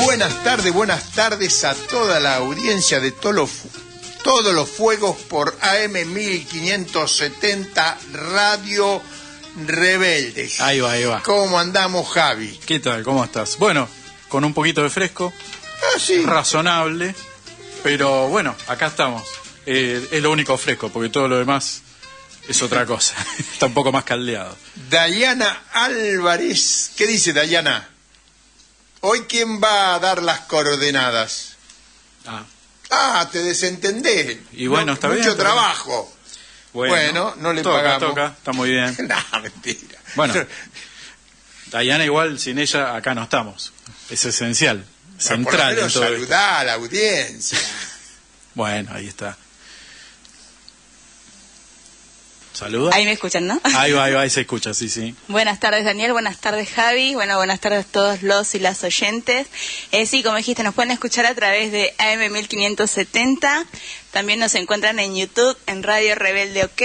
buenas tardes a toda la audiencia de todos los fuegos por AM 1570 Radio Rebeldes. Ahí va, ahí va. ¿Cómo andamos, Javi? ¿Qué tal? ¿Cómo estás? Bueno, con un poquito de fresco, sí. Razonable, pero bueno, acá estamos. Es lo único fresco, porque todo lo demás es otra cosa. Está un poco más caldeado. Dayana Álvarez, ¿qué dice Dayana? Hoy, ¿quién va a dar las coordenadas? Te desentendés. Y bueno, está bien. Mucho trabajo. Bueno, no le pagamos. Toca, está muy bien. No, mentira. Bueno, Dayana igual, sin ella, acá no estamos. Es esencial, central en todo esto. Saludá a la audiencia. Bueno, ahí está. Saluda. Ahí me escuchan, ¿no? Ahí va, ahí se escucha, sí. Buenas tardes, Daniel, buenas tardes, Javi, buenas tardes a todos los y las oyentes. Sí, como dijiste, nos pueden escuchar a través de AM 1570, también nos encuentran en YouTube, en Radio Rebelde OK,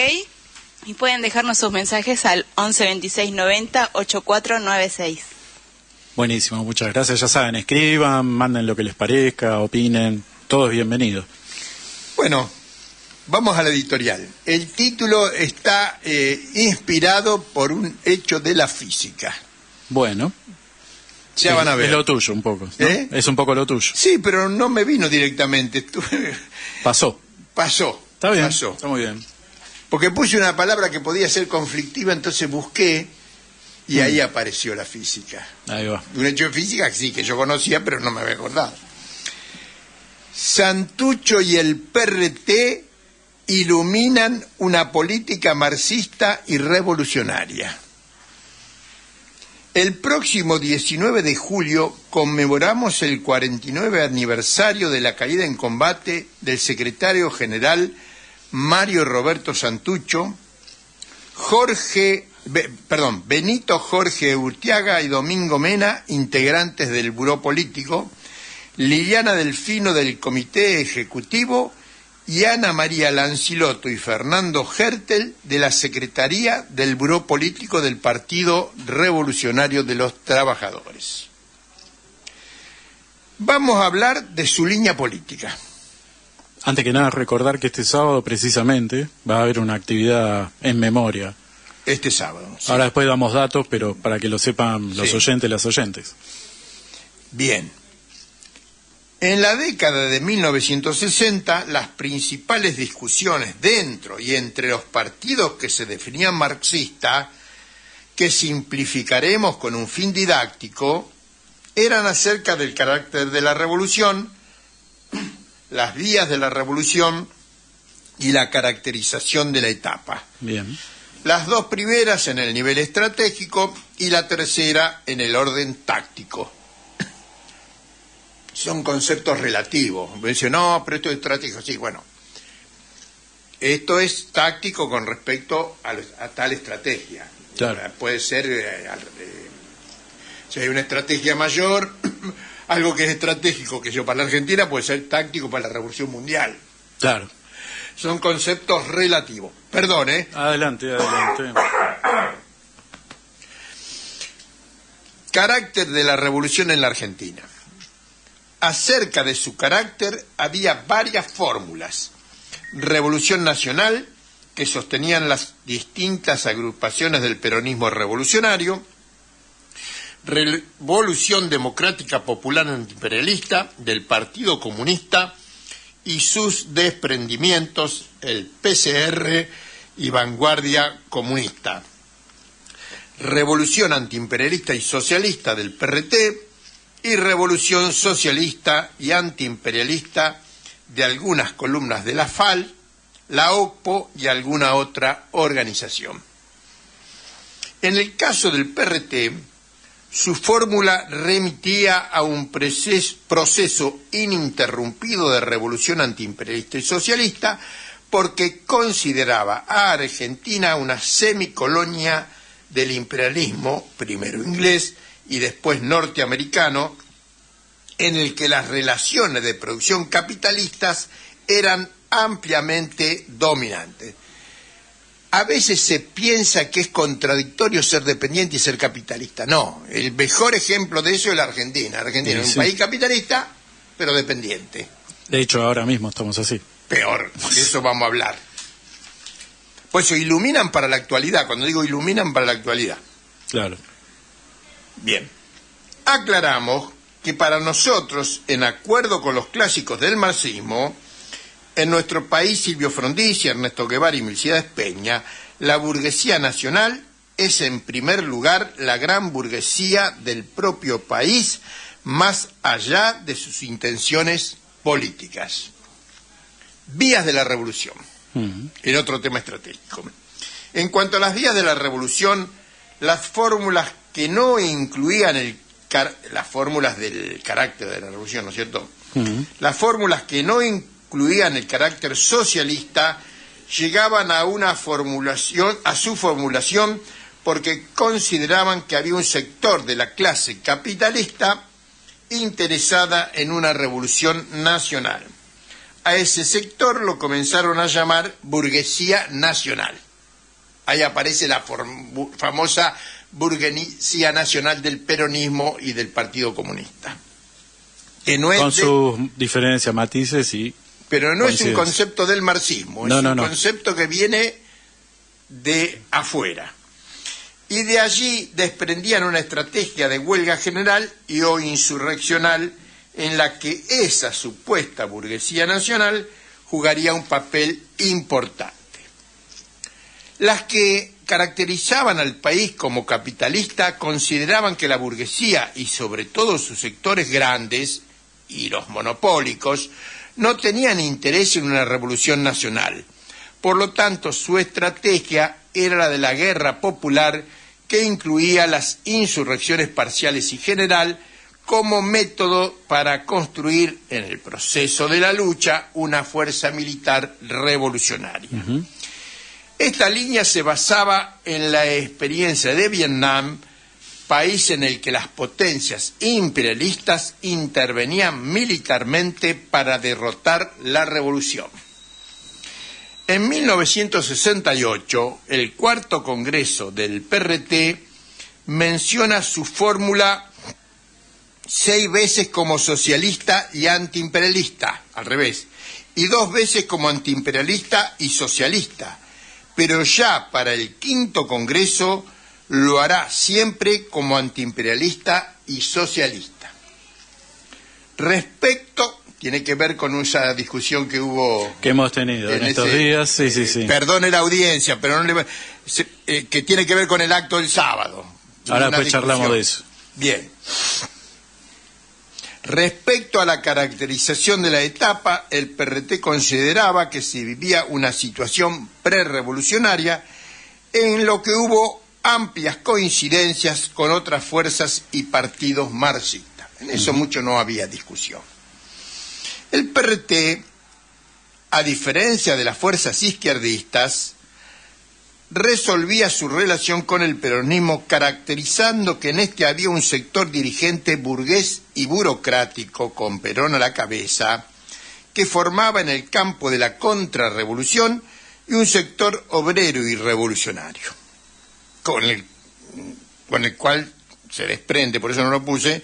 y pueden dejarnos sus mensajes al 11 26 90 8496. Buenísimo, muchas gracias. Ya saben, escriban, manden lo que les parezca, opinen, todos bienvenidos. Bueno, vamos a la editorial. El título está inspirado por un hecho de la física. Bueno. Ya van a ver. Es lo tuyo un poco, ¿no? Es un poco lo tuyo. Sí, pero no me vino directamente. Pasó. Está bien, pasó. Está muy bien. Porque puse una palabra que podía ser conflictiva, entonces busqué y ahí apareció la física. Ahí va. Un hecho de física sí, que yo conocía, pero no me había acordado. Santucho y el PRT iluminan una política marxista y revolucionaria. El próximo 19 de julio conmemoramos el 49 aniversario de la caída en combate del secretario general Mario Roberto Santucho, Benito Jorge Urtiaga y Domingo Mena, integrantes del Buró Político, Liliana Delfino del Comité Ejecutivo y Ana María Lancilotto y Fernando Hertel de la Secretaría del Buró Político del Partido Revolucionario de los Trabajadores. Vamos a hablar de su línea política. Antes que nada, recordar que este sábado precisamente va a haber una actividad en memoria. Este sábado. Sí. Ahora después damos datos, pero para que lo sepan los oyentes y las oyentes. Bien. En la década de 1960, las principales discusiones dentro y entre los partidos que se definían marxistas, que simplificaremos con un fin didáctico, eran acerca del carácter de la revolución, las vías de la revolución y la caracterización de la etapa. Bien. Las dos primeras en el nivel estratégico y la tercera en el orden táctico. Son conceptos relativos. Me dicen, no, pero esto es estratégico. Sí, bueno. Esto es táctico con respecto a tal estrategia. Claro. Puede ser, si hay una estrategia mayor, algo que es estratégico, que yo para la Argentina, puede ser táctico para la Revolución Mundial. Claro. Son conceptos relativos. Perdón, Adelante. Carácter de la revolución en la Argentina. Acerca de su carácter había varias fórmulas. Revolución nacional, que sostenían las distintas agrupaciones del peronismo revolucionario. Revolución democrática popular antiimperialista del Partido Comunista y sus desprendimientos, el PCR y Vanguardia Comunista. Revolución antiimperialista y socialista del PRT y revolución socialista y antiimperialista de algunas columnas de la FAL, la OCPO y alguna otra organización. En el caso del PRT, su fórmula remitía a un proceso ininterrumpido de revolución antiimperialista y socialista porque consideraba a Argentina una semicolonia del imperialismo, primero inglés y después norteamericano, en el que las relaciones de producción capitalistas eran ampliamente dominantes. a veces se piensa que es contradictorio ser dependiente y ser capitalista. No, el mejor ejemplo de eso es la Argentina. Argentina es un país capitalista, pero dependiente. De hecho, ahora mismo estamos así. Peor, de eso vamos a hablar. Por eso iluminan para la actualidad, cuando digo iluminan para la actualidad. Claro. Bien, aclaramos que para nosotros, en acuerdo con los clásicos del marxismo, en nuestro país, Silvio Frondizi, Ernesto Guevara y Milciades Peña, la burguesía nacional es en primer lugar la gran burguesía del propio país, más allá de sus intenciones políticas. Vías de la revolución, el otro tema estratégico. En cuanto a las vías de la revolución, las fórmulas que no incluían las fórmulas del carácter de la revolución, ¿no es cierto? Las fórmulas que no incluían el carácter socialista llegaban a su formulación porque consideraban que había un sector de la clase capitalista interesada en una revolución nacional. A ese sector lo comenzaron a llamar burguesía nacional. Ahí aparece la famosa burguesía nacional del peronismo y del Partido Comunista. Que no es con sus diferencias, matices y... Pero no es un concepto del marxismo, es un concepto que viene de afuera. Y de allí desprendían una estrategia de huelga general y o insurreccional en la que esa supuesta burguesía nacional jugaría un papel importante. Las que caracterizaban al país como capitalista consideraban que la burguesía y sobre todo sus sectores grandes y los monopólicos no tenían interés en una revolución nacional. Por lo tanto, su estrategia era la de la guerra popular, que incluía las insurrecciones parciales y general como método para construir en el proceso de la lucha una fuerza militar revolucionaria. Esta línea se basaba en la experiencia de Vietnam, país en el que las potencias imperialistas intervenían militarmente para derrotar la revolución. En 1968, el cuarto congreso del PRT menciona su fórmula 6 veces como socialista y antiimperialista, al revés, y 2 veces como antiimperialista y socialista, pero ya para el quinto congreso lo hará siempre como antiimperialista y socialista. Respecto, tiene que ver con esa discusión que hubo... que hemos tenido en estos días, sí. Perdone la audiencia, pero no que tiene que ver con el acto del sábado. Ahora después charlamos de eso. Bien. Respecto a la caracterización de la etapa, el PRT consideraba que se vivía una situación prerrevolucionaria en lo que hubo amplias coincidencias con otras fuerzas y partidos marxistas. En eso mucho no había discusión. El PRT, a diferencia de las fuerzas izquierdistas, resolvía su relación con el peronismo caracterizando que en este había un sector dirigente burgués y burocrático, con Perón a la cabeza, que formaba en el campo de la contrarrevolución, y un sector obrero y revolucionario, con el cual se desprende, por eso no lo puse,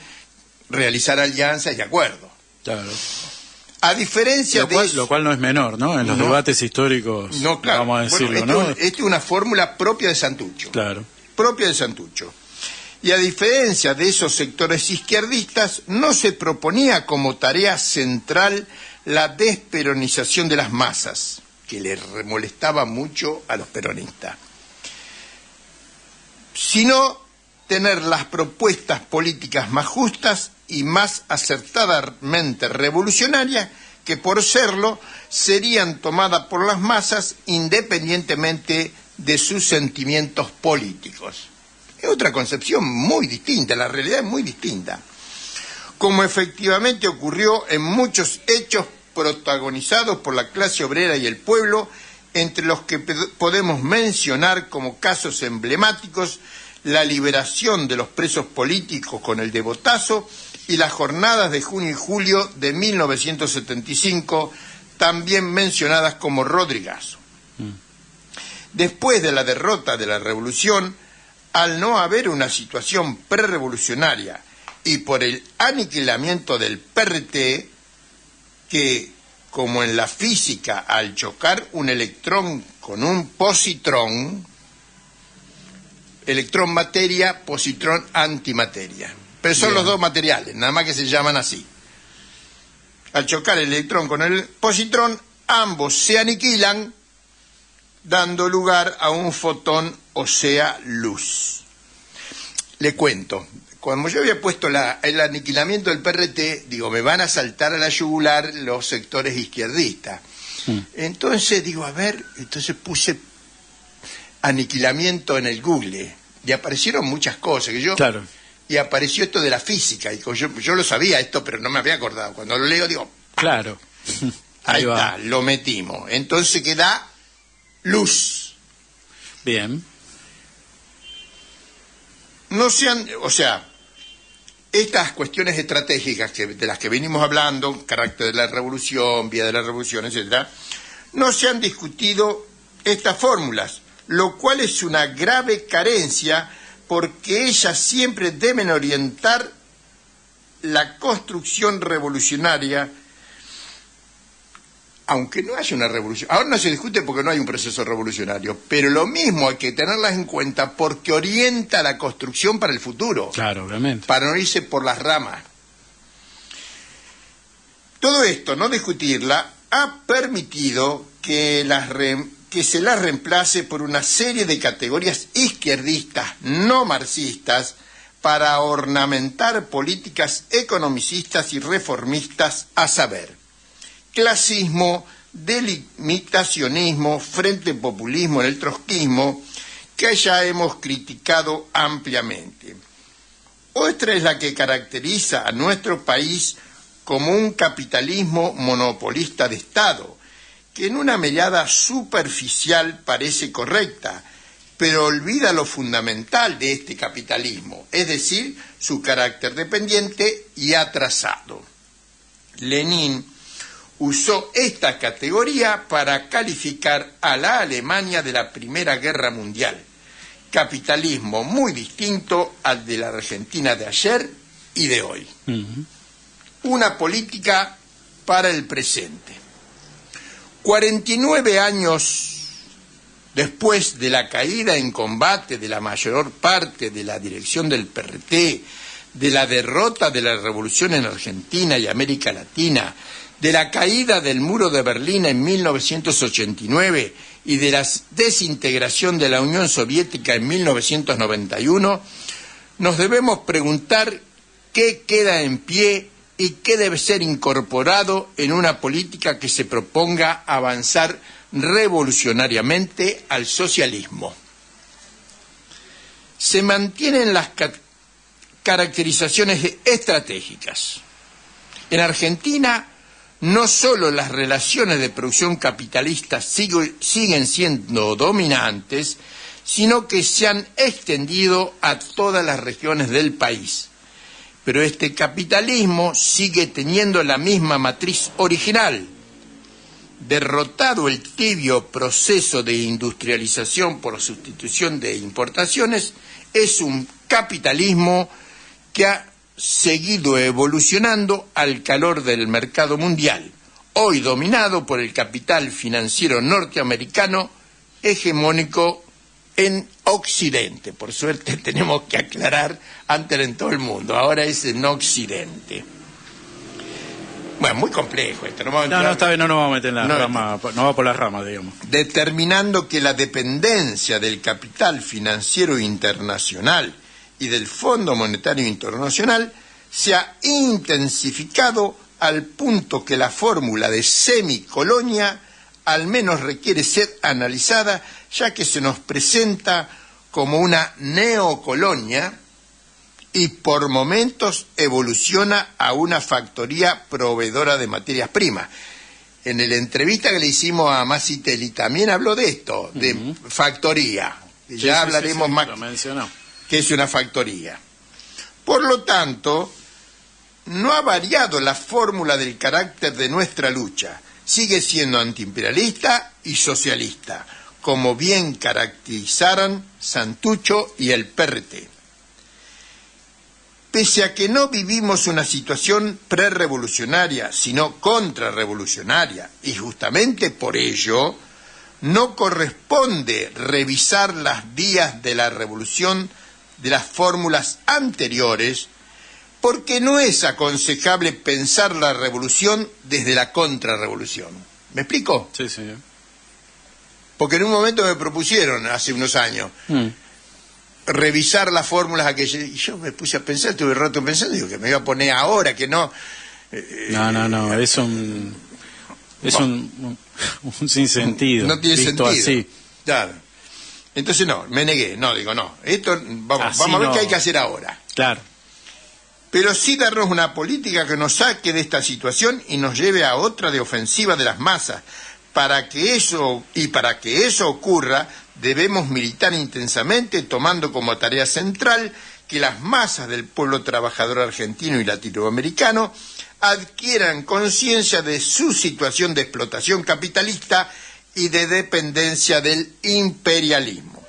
realizar alianzas y acuerdos. Claro. A diferencia lo cual no es menor, ¿no? En los debates históricos, claro, vamos a decirlo, ¿no? Esta es una fórmula propia de Santucho. Claro. Propia de Santucho. Y a diferencia de esos sectores izquierdistas, no se proponía como tarea central la desperonización de las masas, que les molestaba mucho a los peronistas, sino tener las propuestas políticas más justas y más acertadamente revolucionarias, que por serlo serían tomadas por las masas independientemente de sus sentimientos políticos. Es otra concepción muy distinta, la realidad es muy distinta. Como efectivamente ocurrió en muchos hechos protagonizados por la clase obrera y el pueblo, entre los que podemos mencionar como casos emblemáticos la liberación de los presos políticos con el Devotazo y las jornadas de junio y julio de 1975, también mencionadas como Rodrigazo. Después de la derrota de la revolución, al no haber una situación prerrevolucionaria y por el aniquilamiento del PRT, que, como en la física, al chocar un electrón con un positrón, electrón materia, positrón antimateria. Pero son los dos materiales, nada más que se llaman así. Al chocar el electrón con el positrón, ambos se aniquilan, dando lugar a un fotón, o sea, luz. Le cuento, cuando yo había puesto el aniquilamiento del PRT, digo, me van a saltar a la yugular los sectores izquierdistas. Entonces digo, a ver, entonces puse aniquilamiento en el Google y aparecieron muchas cosas que yo... Claro. Y apareció esto de la física, y yo lo sabía esto, pero no me había acordado. Cuando lo leo digo, claro. Ahí está, lo metimos. Entonces queda luz. Bien. No sean, o sea, estas cuestiones estratégicas de las que venimos hablando, carácter de la revolución, vía de la revolución, etcétera, no se han discutido estas fórmulas, lo cual es una grave carencia, porque ellas siempre deben orientar la construcción revolucionaria, aunque no haya una revolución. Ahora no se discute porque no hay un proceso revolucionario, pero lo mismo hay que tenerlas en cuenta porque orienta la construcción para el futuro. Claro, obviamente. Para no irse por las ramas. Todo esto, no discutirla, ha permitido que se las reemplace por una serie de categorías izquierdistas, no marxistas, para ornamentar políticas economicistas y reformistas, a saber, clasismo, delimitacionismo, frente populismo en el trotskismo, que ya hemos criticado ampliamente. Otra es la que caracteriza a nuestro país como un capitalismo monopolista de Estado, que en una mirada superficial parece correcta, pero olvida lo fundamental de este capitalismo, es decir, su carácter dependiente y atrasado. Lenin usó esta categoría para calificar a la Alemania de la Primera Guerra Mundial, capitalismo muy distinto al de la Argentina de ayer y de hoy. Una política para el presente. 49 años después de la caída en combate de la mayor parte de la dirección del PRT, de la derrota de la revolución en Argentina y América Latina, de la caída del muro de Berlín en 1989 y de la desintegración de la Unión Soviética en 1991, nos debemos preguntar qué queda en pie y qué debe ser incorporado en una política que se proponga avanzar revolucionariamente al socialismo. Se mantienen las caracterizaciones estratégicas. En Argentina, no solo las relaciones de producción capitalista siguen siendo dominantes, sino que se han extendido a todas las regiones del país. Pero este capitalismo sigue teniendo la misma matriz original. Derrotado el tibio proceso de industrialización por sustitución de importaciones, es un capitalismo que ha seguido evolucionando al calor del mercado mundial, hoy dominado por el capital financiero norteamericano hegemónico en Occidente. Por suerte tenemos que aclarar, antes era en todo el mundo, ahora es en Occidente. Bueno, muy complejo esto. No, está bien, no nos vamos a meter en la rama, no va por las ramas, digamos. Determinando que la dependencia del capital financiero internacional y del Fondo Monetario Internacional se ha intensificado al punto que la fórmula de semicolonia al menos requiere ser analizada, ya que se nos presenta como una neocolonia y por momentos evoluciona a una factoría proveedora de materias primas. En la entrevista que le hicimos a Masitelli también habló de esto, de factoría. Ya hablaremos más que es una factoría. Por lo tanto, no ha variado la fórmula del carácter de nuestra lucha. Sigue siendo antiimperialista y socialista, como bien caracterizaran Santucho y el PRT. Pese a que no vivimos una situación prerrevolucionaria, sino contrarrevolucionaria, y justamente por ello no corresponde revisar las vías de la revolución de las fórmulas anteriores, porque no es aconsejable pensar la revolución desde la contrarrevolución. ¿Me explico? Sí, sí. Porque en un momento me propusieron, hace unos años, revisar las fórmulas aquellas, y yo me puse a pensar, estuve un rato pensando, digo, que me iba a poner ahora, que no... No, es un sinsentido. No tiene visto sentido. Así. Claro. Entonces no, me negué, digo, esto vamos a ver no. qué hay que hacer ahora. Claro. Pero sí darnos una política que nos saque de esta situación y nos lleve a otra de ofensiva de las masas. Para que eso ocurra, debemos militar intensamente, tomando como tarea central que las masas del pueblo trabajador argentino y latinoamericano adquieran conciencia de su situación de explotación capitalista y de dependencia del imperialismo.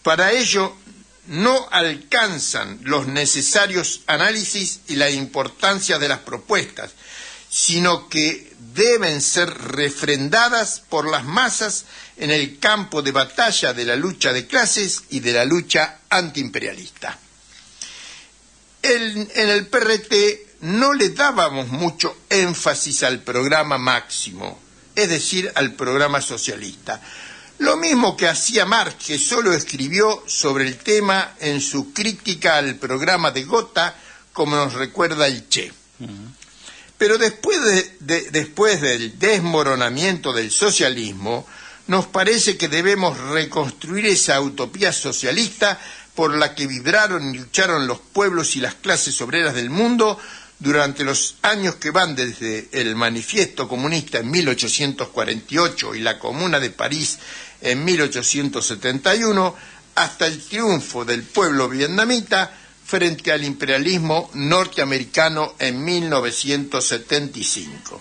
Para ello, no alcanzan los necesarios análisis y la importancia de las propuestas, sino que deben ser refrendadas por las masas en el campo de batalla de la lucha de clases y de la lucha antiimperialista. En el PRT no le dábamos mucho énfasis al programa máximo, es decir, al programa socialista. Lo mismo que hacía Marx, que solo escribió sobre el tema en su crítica al programa de Gotha, como nos recuerda el Che. Pero después del desmoronamiento del socialismo, nos parece que debemos reconstruir esa utopía socialista por la que vibraron y lucharon los pueblos y las clases obreras del mundo durante los años que van desde el Manifiesto Comunista en 1848 y la Comuna de París en 1871 hasta el triunfo del pueblo vietnamita frente al imperialismo norteamericano en 1975.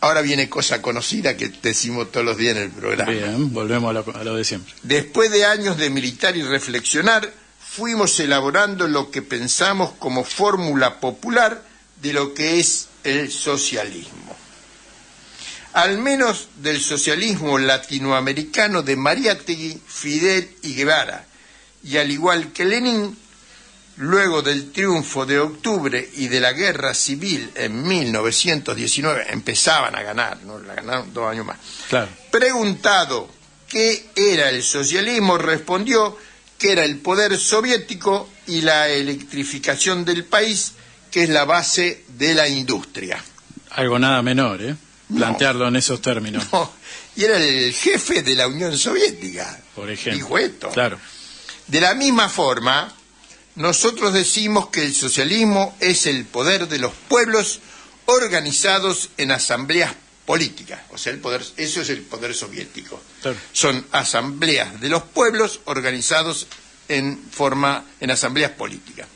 Ahora viene cosa conocida que decimos todos los días en el programa. Bien, volvemos a lo de siempre. Después de años de meditar y reflexionar, fuimos elaborando lo que pensamos como fórmula popular de lo que es el socialismo. Al menos del socialismo latinoamericano de Mariátegui, Fidel y Guevara, y al igual que Lenin, luego del triunfo de octubre y de la guerra civil en 1919, empezaban a ganar, ¿no? La ganaron 2 años más. Claro. Preguntado qué era el socialismo, respondió que era el poder soviético y la electrificación del país, que es la base de la industria. Algo nada menor, ¿eh? Plantearlo en esos términos. No, y era el jefe de la Unión Soviética. Por ejemplo. Dijo esto. Claro. De la misma forma, nosotros decimos que el socialismo es el poder de los pueblos organizados en asambleas políticas. O sea, eso es el poder soviético. Claro. Son asambleas de los pueblos organizados en asambleas políticas.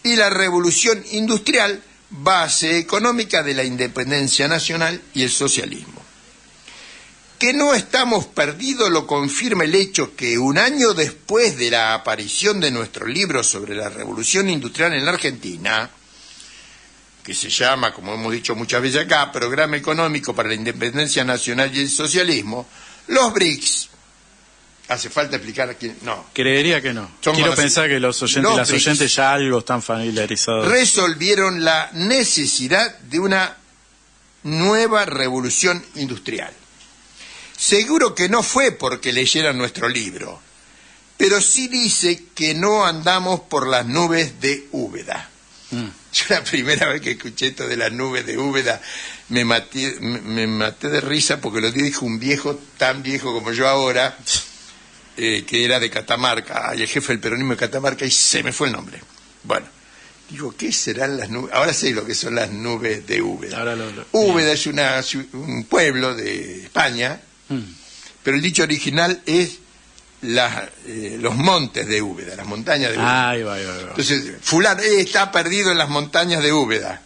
Y la revolución industrial, base económica de la independencia nacional y el socialismo. Que no estamos perdidos lo confirma el hecho que un año después de la aparición de nuestro libro sobre la revolución industrial en la Argentina, que se llama, como hemos dicho muchas veces acá, Programa Económico para la Independencia Nacional y el Socialismo, los BRICS, ¿hace falta explicar a quién? No. Creería que no. Quiero pensar que los oyentes y las oyentes ya algo están familiarizados. Resolvieron la necesidad de una nueva revolución industrial. Seguro que no fue porque leyeran nuestro libro, pero sí dice que no andamos por las nubes de Úbeda. Yo la primera vez que escuché esto de las nubes de Úbeda me maté de risa porque lo dijo un viejo, tan viejo como yo ahora, que era de Catamarca, el jefe del peronismo de Catamarca, y se me fue el nombre. Bueno, digo, ¿qué serán las nubes? Ahora sé lo que son las nubes de Úbeda. Úbeda es un pueblo de España, pero el dicho original es los montes de Úbeda, las montañas de Úbeda. Ahí va. Entonces, fulano está perdido en las montañas de Úbeda.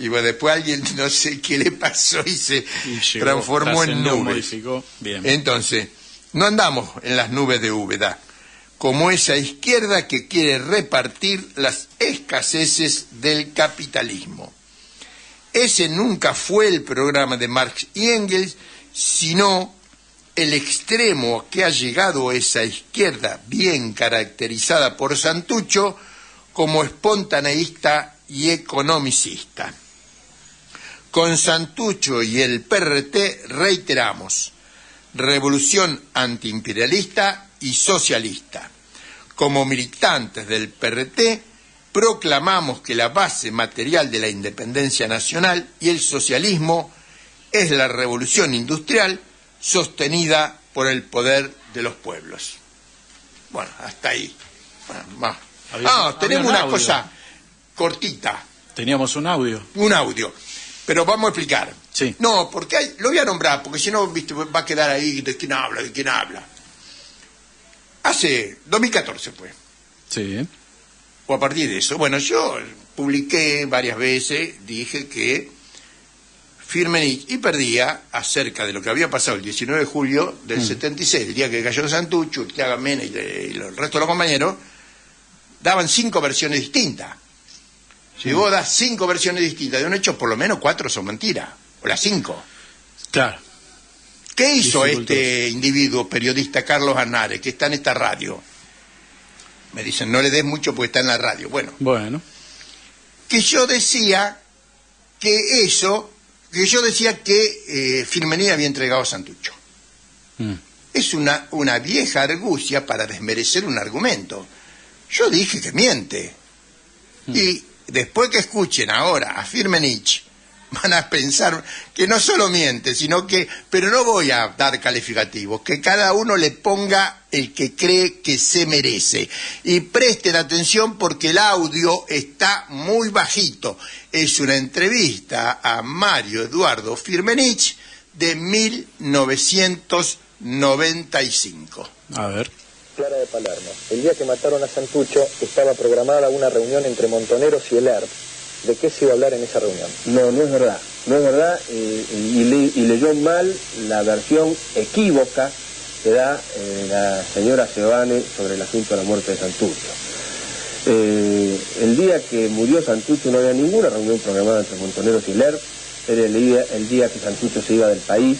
Y bueno, después alguien, no sé qué le pasó y se llegó, transformó en nubes. Modificó. Bien. Entonces, no andamos en las nubes de Úbeda, como esa izquierda que quiere repartir las escaseces del capitalismo. Ese nunca fue el programa de Marx y Engels, sino el extremo a que ha llegado esa izquierda bien caracterizada por Santucho como espontaneísta y economicista. Con Santucho y el PRT reiteramos: revolución antiimperialista y socialista. Como militantes del PRT, proclamamos que la base material de la independencia nacional y el socialismo es la revolución industrial sostenida por el poder de los pueblos. Bueno, hasta ahí. Bueno, más. Tenemos una cosa cortita. Teníamos un audio. Un audio. Pero vamos a explicar. Sí. No, porque lo voy a nombrar, porque si no, viste, va a quedar ahí de quién habla, de quién habla. Hace 2014, pues. Sí. O a partir de eso. Bueno, yo publiqué varias veces, dije que Firmenich y Perdía acerca de lo que había pasado el 19 de julio del 76, el día que cayó Santucho, Urteaga Mena y el resto de los compañeros, daban 5 versiones distintas. Si vos das 5 versiones distintas de un hecho, por lo menos 4 son mentiras, o las 5. Claro. ¿Qué hizo este individuo, periodista Carlos Arnares, que está en esta radio? Me dicen, no le des mucho porque está en la radio. Bueno. Que yo decía que Firmenich había entregado a Santucho. Es una vieja argucia para desmerecer un argumento. Yo dije que miente. Y después que escuchen ahora a Firmenich, van a pensar que no solo miente, sino que, pero no voy a dar calificativos, que cada uno le ponga el que cree que se merece. Y presten atención porque el audio está muy bajito. Es una entrevista a Mario Eduardo Firmenich de 1995. A ver. Clara de Palermo. El día que mataron a Santucho estaba programada una reunión entre Montoneros y el ERP. ¿De qué se iba a hablar en esa reunión? No, no es verdad. No es verdad y leyó mal la versión equívoca que da la señora Sebane sobre el asunto de la muerte de Santucho. El día que murió Santucho no había ninguna reunión programada entre Montoneros y el ERP. Era el día que Santucho se iba del país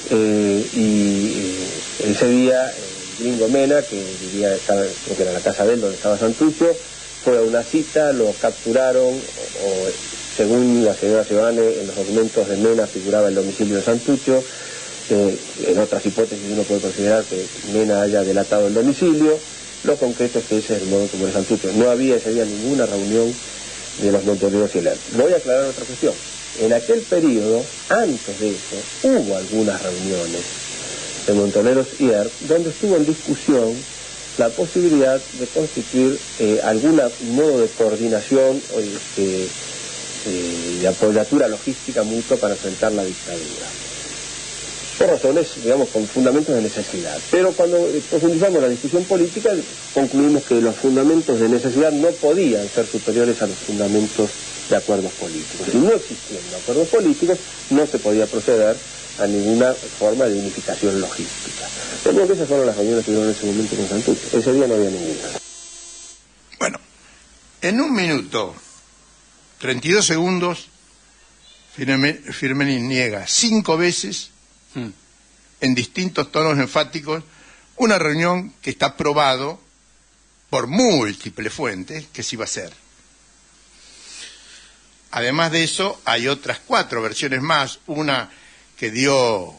y ese día Gringo Mena, que vivía, creo que era la casa de él donde estaba Santucho, fue a una cita, lo capturaron, según la señora Sebane, en los documentos de Mena figuraba el domicilio de Santucho. En otras hipótesis uno puede considerar que Mena haya delatado el domicilio. Lo concreto es que ese es el modo como de Santucho. No había ese día ninguna reunión de los Montoneros y el ERP. Voy a aclarar otra cuestión. En aquel periodo, antes de eso, hubo algunas reuniones de Montoneros y ERP donde estuvo en discusión la posibilidad de constituir algún modo de coordinación de apoyatura logística mutua para enfrentar la dictadura. Por razones, digamos, con fundamentos de necesidad. Pero cuando profundizamos la discusión política, concluimos que los fundamentos de necesidad no podían ser superiores a los fundamentos de acuerdos políticos. Si no existiendo acuerdos políticos, no se podía proceder a ninguna forma de unificación logística. Creo que esas fueron las reuniones que hubieron en ese momento con Santucho. Ese día no había ninguna. Bueno, en 1 minuto, 32 segundos, Firmenich niega 5 veces, en distintos tonos enfáticos, una reunión que está probado por múltiples fuentes que se iba a hacer. Además de eso, hay otras 4 versiones más, una que dio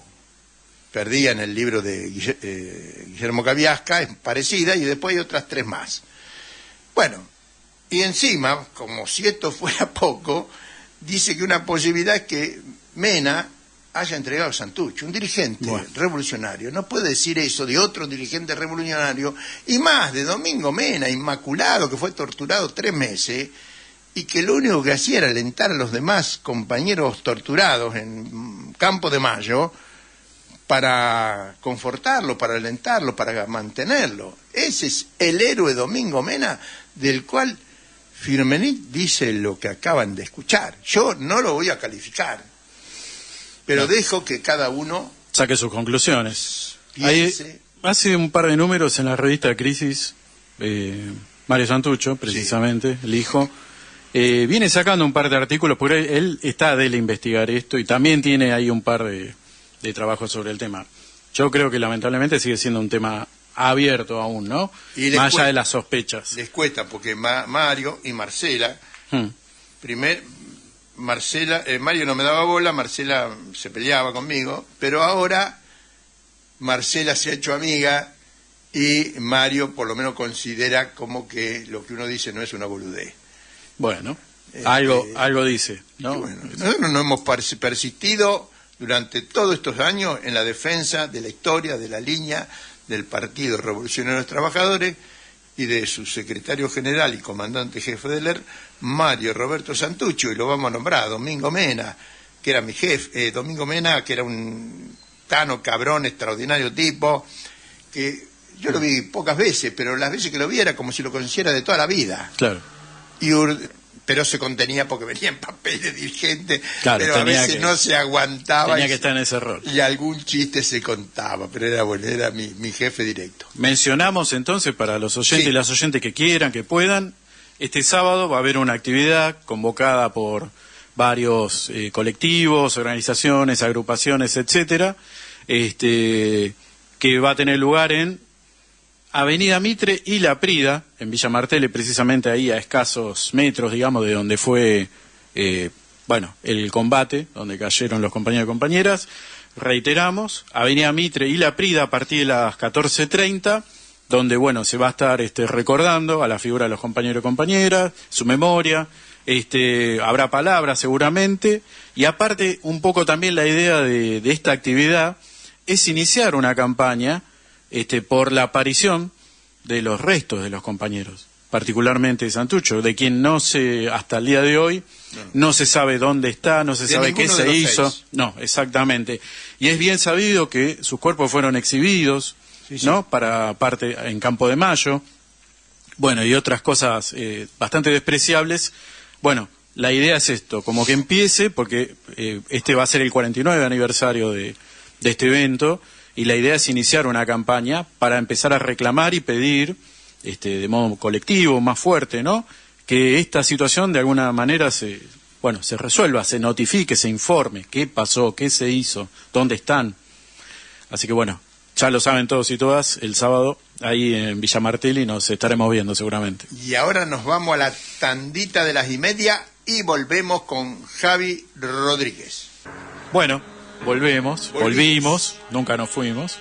Perdía en el libro de Guillermo Cabiasca, es parecida, y después hay otras 3 más. Bueno, y encima, como si esto fuera poco, dice que una posibilidad es que Mena haya entregado a Santucho, un dirigente revolucionario. No puede decir eso de otro dirigente revolucionario, y más de Domingo Mena, inmaculado, que fue torturado 3 meses, y que lo único que hacía era alentar a los demás compañeros torturados en Campo de Mayo para confortarlo, para alentarlo, para mantenerlo. Ese es el héroe Domingo Mena, del cual Firmenich dice lo que acaban de escuchar. Yo no lo voy a calificar, pero dejo que cada uno saque sus conclusiones. piense. Hace un par de números en la revista Crisis, Mario Santucho, precisamente, el hijo, viene sacando un par de artículos, porque él está de investigar esto y también tiene ahí un par de trabajos sobre el tema. Yo creo que lamentablemente sigue siendo un tema abierto aún, ¿no? Más allá de las sospechas. Les cuesta, porque Mario y Marcela, Mario no me daba bola, Marcela se peleaba conmigo, pero ahora Marcela se ha hecho amiga y Mario por lo menos considera como que lo que uno dice no es una boludez. Bueno, algo dice, ¿no? Bueno, nosotros no hemos persistido durante todos estos años en la defensa de la historia, de la línea del Partido Revolucionario de los Trabajadores y de su secretario general y comandante jefe del ERP, Mario Roberto Santucho, y lo vamos a nombrar, Domingo Mena, que era mi jefe, Domingo Mena, que era un tano, cabrón, extraordinario tipo, que yo lo vi pocas veces, pero las veces que lo vi era como si lo conociera de toda la vida. Claro. Pero se contenía porque venía en papel de dirigente, claro, pero a veces no se aguantaba. Tenía que estar en ese rol. Y algún chiste se contaba, pero era bueno, era mi jefe directo. Mencionamos entonces para los oyentes y las oyentes que quieran, que puedan, este sábado va a haber una actividad convocada por varios colectivos, organizaciones, agrupaciones, etcétera, que va a tener lugar en Avenida Mitre y La Prida, en Villa Martelli, precisamente ahí a escasos metros, digamos, de donde fue, el combate, donde cayeron los compañeros y compañeras. Reiteramos, Avenida Mitre y La Prida a partir de las 14:30, donde, se va a estar recordando a la figura de los compañeros y compañeras, su memoria, habrá palabras seguramente, y aparte, un poco también la idea de esta actividad es iniciar una campaña por la aparición de los restos de los compañeros, particularmente de Santucho, de quien hasta el día de hoy, no se sabe dónde está, no se sabe qué se hizo. 6. No, exactamente. Y es bien sabido que sus cuerpos fueron exhibidos, ¿no? Para parte en Campo de Mayo, y otras cosas bastante despreciables. La idea es esto, como que empiece, porque va a ser el 49 aniversario de este evento, y la idea es iniciar una campaña para empezar a reclamar y pedir, de modo colectivo, más fuerte, ¿no?, que esta situación de alguna manera se resuelva, se notifique, se informe qué pasó, qué se hizo, dónde están. Así que ya lo saben todos y todas, el sábado ahí en Villa Martelli nos estaremos viendo seguramente. Y ahora nos vamos a la tandita de las 1:30 y volvemos con Javi Rodríguez. Volvimos, nunca nos fuimos,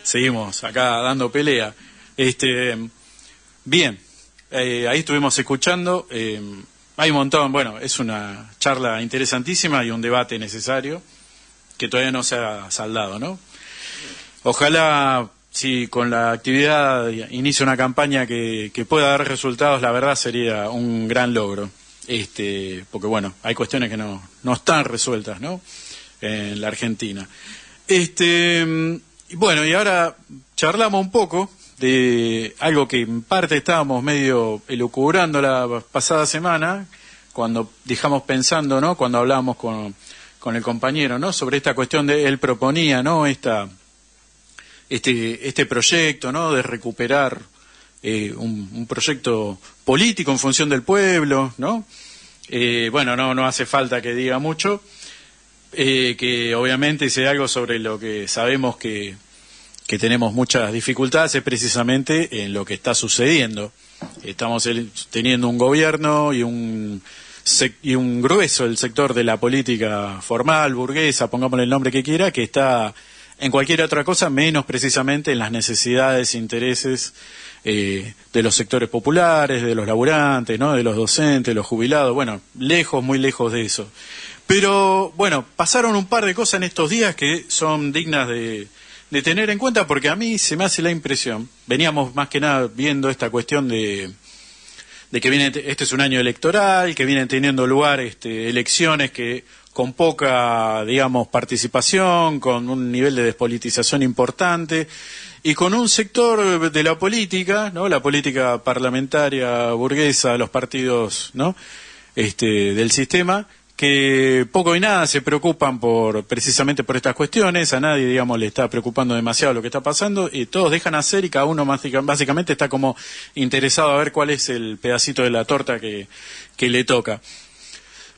seguimos acá dando pelea. Bien, ahí estuvimos escuchando, hay un montón, es una charla interesantísima y un debate necesario que todavía no se ha saldado, ¿no? Ojalá, si con la actividad inicia una campaña que pueda dar resultados, la verdad sería un gran logro, porque hay cuestiones que no están resueltas, ¿no?, en la Argentina. Y ahora charlamos un poco de algo que en parte estábamos medio elucubrando la pasada semana, cuando dejamos pensando, ¿no?, cuando hablábamos con el compañero, ¿no?, sobre esta cuestión de él proponía, ¿no?, este proyecto, ¿no?, de recuperar un proyecto político en función del pueblo, ¿no? No hace falta que diga mucho. Que obviamente dice algo sobre lo que sabemos que tenemos muchas dificultades, es precisamente en lo que está sucediendo. Estamos teniendo un gobierno y un grueso del sector de la política formal, burguesa, pongámosle el nombre que quiera, que está en cualquier otra cosa menos precisamente en las necesidades e intereses de los sectores populares, de los laburantes, ¿no?, de los docentes, los jubilados, muy lejos de eso. Pero, pasaron un par de cosas en estos días que son dignas de tener en cuenta, porque a mí se me hace la impresión, veníamos más que nada viendo esta cuestión de que este es un año electoral, que vienen teniendo lugar elecciones que con poca, participación, con un nivel de despolitización importante, y con un sector de la política, ¿no? La política parlamentaria burguesa, los partidos, ¿no? Del sistema, que poco y nada se preocupan precisamente por estas cuestiones. A nadie, digamos, le está preocupando demasiado lo que está pasando, y todos dejan hacer, y cada uno básicamente está como interesado a ver cuál es el pedacito de la torta que le toca.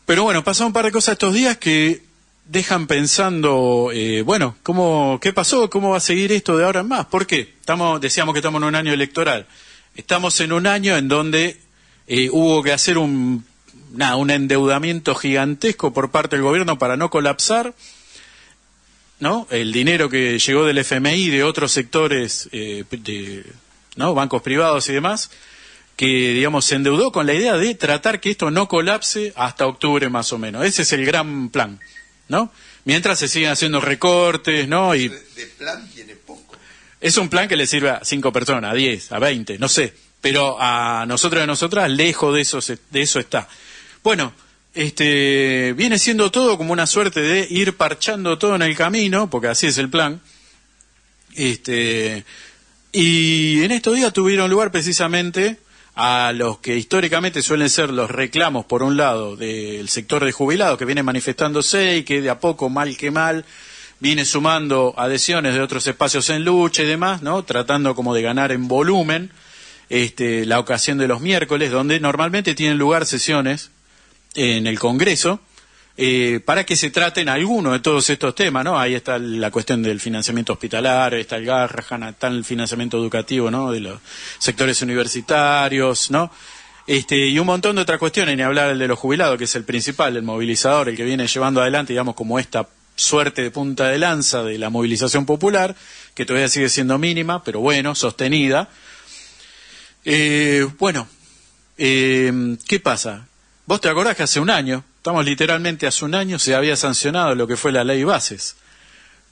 Pero bueno, pasaron un par de cosas estos días que dejan pensando, ¿qué pasó? ¿Cómo va a seguir esto de ahora en más? ¿Por qué? Decíamos que estamos en un año electoral. Estamos en un año en donde hubo que hacer un endeudamiento gigantesco por parte del gobierno para no colapsar, ¿no? El dinero que llegó del FMI, de otros sectores, ¿no? Bancos privados y demás, que, digamos, se endeudó con la idea de tratar que esto no colapse hasta octubre más o menos. Ese es el gran plan, ¿no? Mientras se siguen haciendo recortes, ¿no? Y de plan tiene poco. Es un plan que le sirve a 5 personas, a 10, a 20, no sé. Pero a nosotros y a nosotras, lejos de eso está. Bueno, viene siendo todo como una suerte de ir parchando todo en el camino, porque así es el plan. Y en estos días tuvieron lugar precisamente a los que históricamente suelen ser los reclamos, por un lado, del sector de jubilados, que viene manifestándose y que de a poco, mal que mal, viene sumando adhesiones de otros espacios en lucha y demás, ¿no? Tratando como de ganar en volumen la ocasión de los miércoles, donde normalmente tienen lugar sesiones en el Congreso, para que se traten algunos de todos estos temas, ¿no? Ahí está la cuestión del financiamiento hospitalario, está el Garrahan, está el financiamiento educativo, ¿no? De los sectores universitarios, ¿no? Y un montón de otras cuestiones, ni hablar el de los jubilados, que es el principal, el movilizador, el que viene llevando adelante, digamos, como esta suerte de punta de lanza de la movilización popular, que todavía sigue siendo mínima, pero bueno, sostenida. ¿Qué pasa? ¿Vos te acordás que hace un año, literalmente hace un año, se había sancionado lo que fue la ley Bases,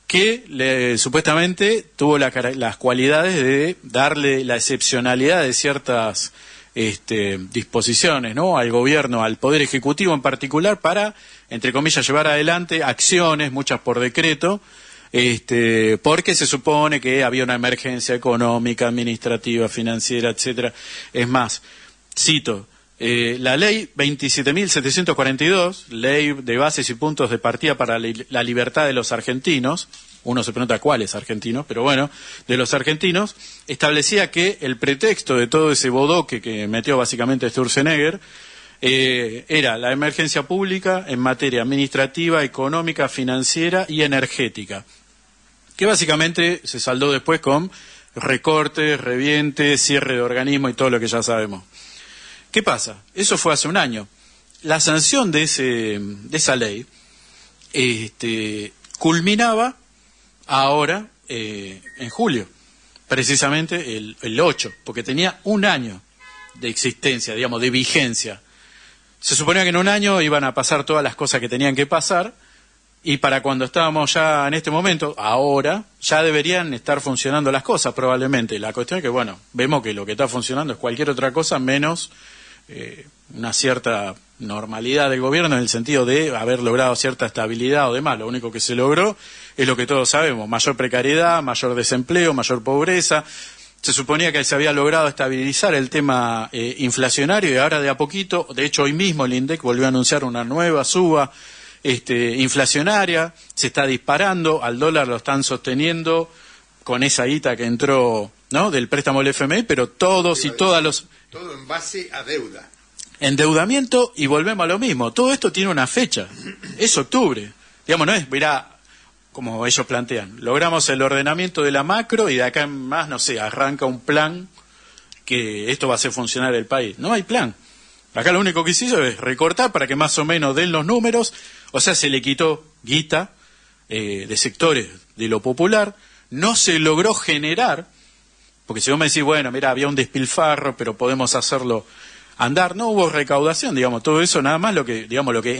que supuestamente tuvo las cualidades de darle la excepcionalidad de ciertas disposiciones, ¿no? Al gobierno, al Poder Ejecutivo en particular, para, entre comillas, llevar adelante acciones, muchas por decreto, porque se supone que había una emergencia económica, administrativa, financiera, etcétera. Es más, cito, la ley 27.742, ley de bases y puntos de partida para la libertad de los argentinos, uno se pregunta cuáles argentinos, pero bueno, de los argentinos, establecía que el pretexto de todo ese bodoque que metió básicamente Sturzenegger era la emergencia pública en materia administrativa, económica, financiera y energética, que básicamente se saldó después con recortes, revientes, cierre de organismos y todo lo que ya sabemos. ¿Qué pasa? Eso fue hace un año. La sanción de esa ley culminaba ahora en julio, precisamente el 8, porque tenía un año de existencia, digamos, de vigencia. Se suponía que en un año iban a pasar todas las cosas que tenían que pasar, y para cuando estábamos ya en este momento, ahora, ya deberían estar funcionando las cosas probablemente. La cuestión es que, bueno, vemos que lo que está funcionando es cualquier otra cosa menos una cierta normalidad del gobierno, en el sentido de haber logrado cierta estabilidad o demás. Lo único que se logró es lo que todos sabemos: mayor precariedad, mayor desempleo, mayor pobreza. Se suponía que se había logrado estabilizar el tema inflacionario, y ahora de a poquito, de hecho hoy mismo el INDEC volvió a anunciar una nueva suba inflacionaria, se está disparando, al dólar lo están sosteniendo con esa guita que entró, ¿no?, del préstamo del FMI, pero todos y todas los... Todo en base a deuda. Endeudamiento, y volvemos a lo mismo. Todo esto tiene una fecha, es octubre. Digamos, no es, mirá, como ellos plantean, logramos el ordenamiento de la macro y de acá en más, no sé, arranca un plan que esto va a hacer funcionar el país. No hay plan. Acá lo único que se hizo es recortar para que más o menos den los números, o sea, se le quitó guita de sectores de lo popular, no se logró generar, porque si vos me decís, bueno, mira, había un despilfarro, pero podemos hacerlo andar, no hubo recaudación, digamos, todo eso nada más lo que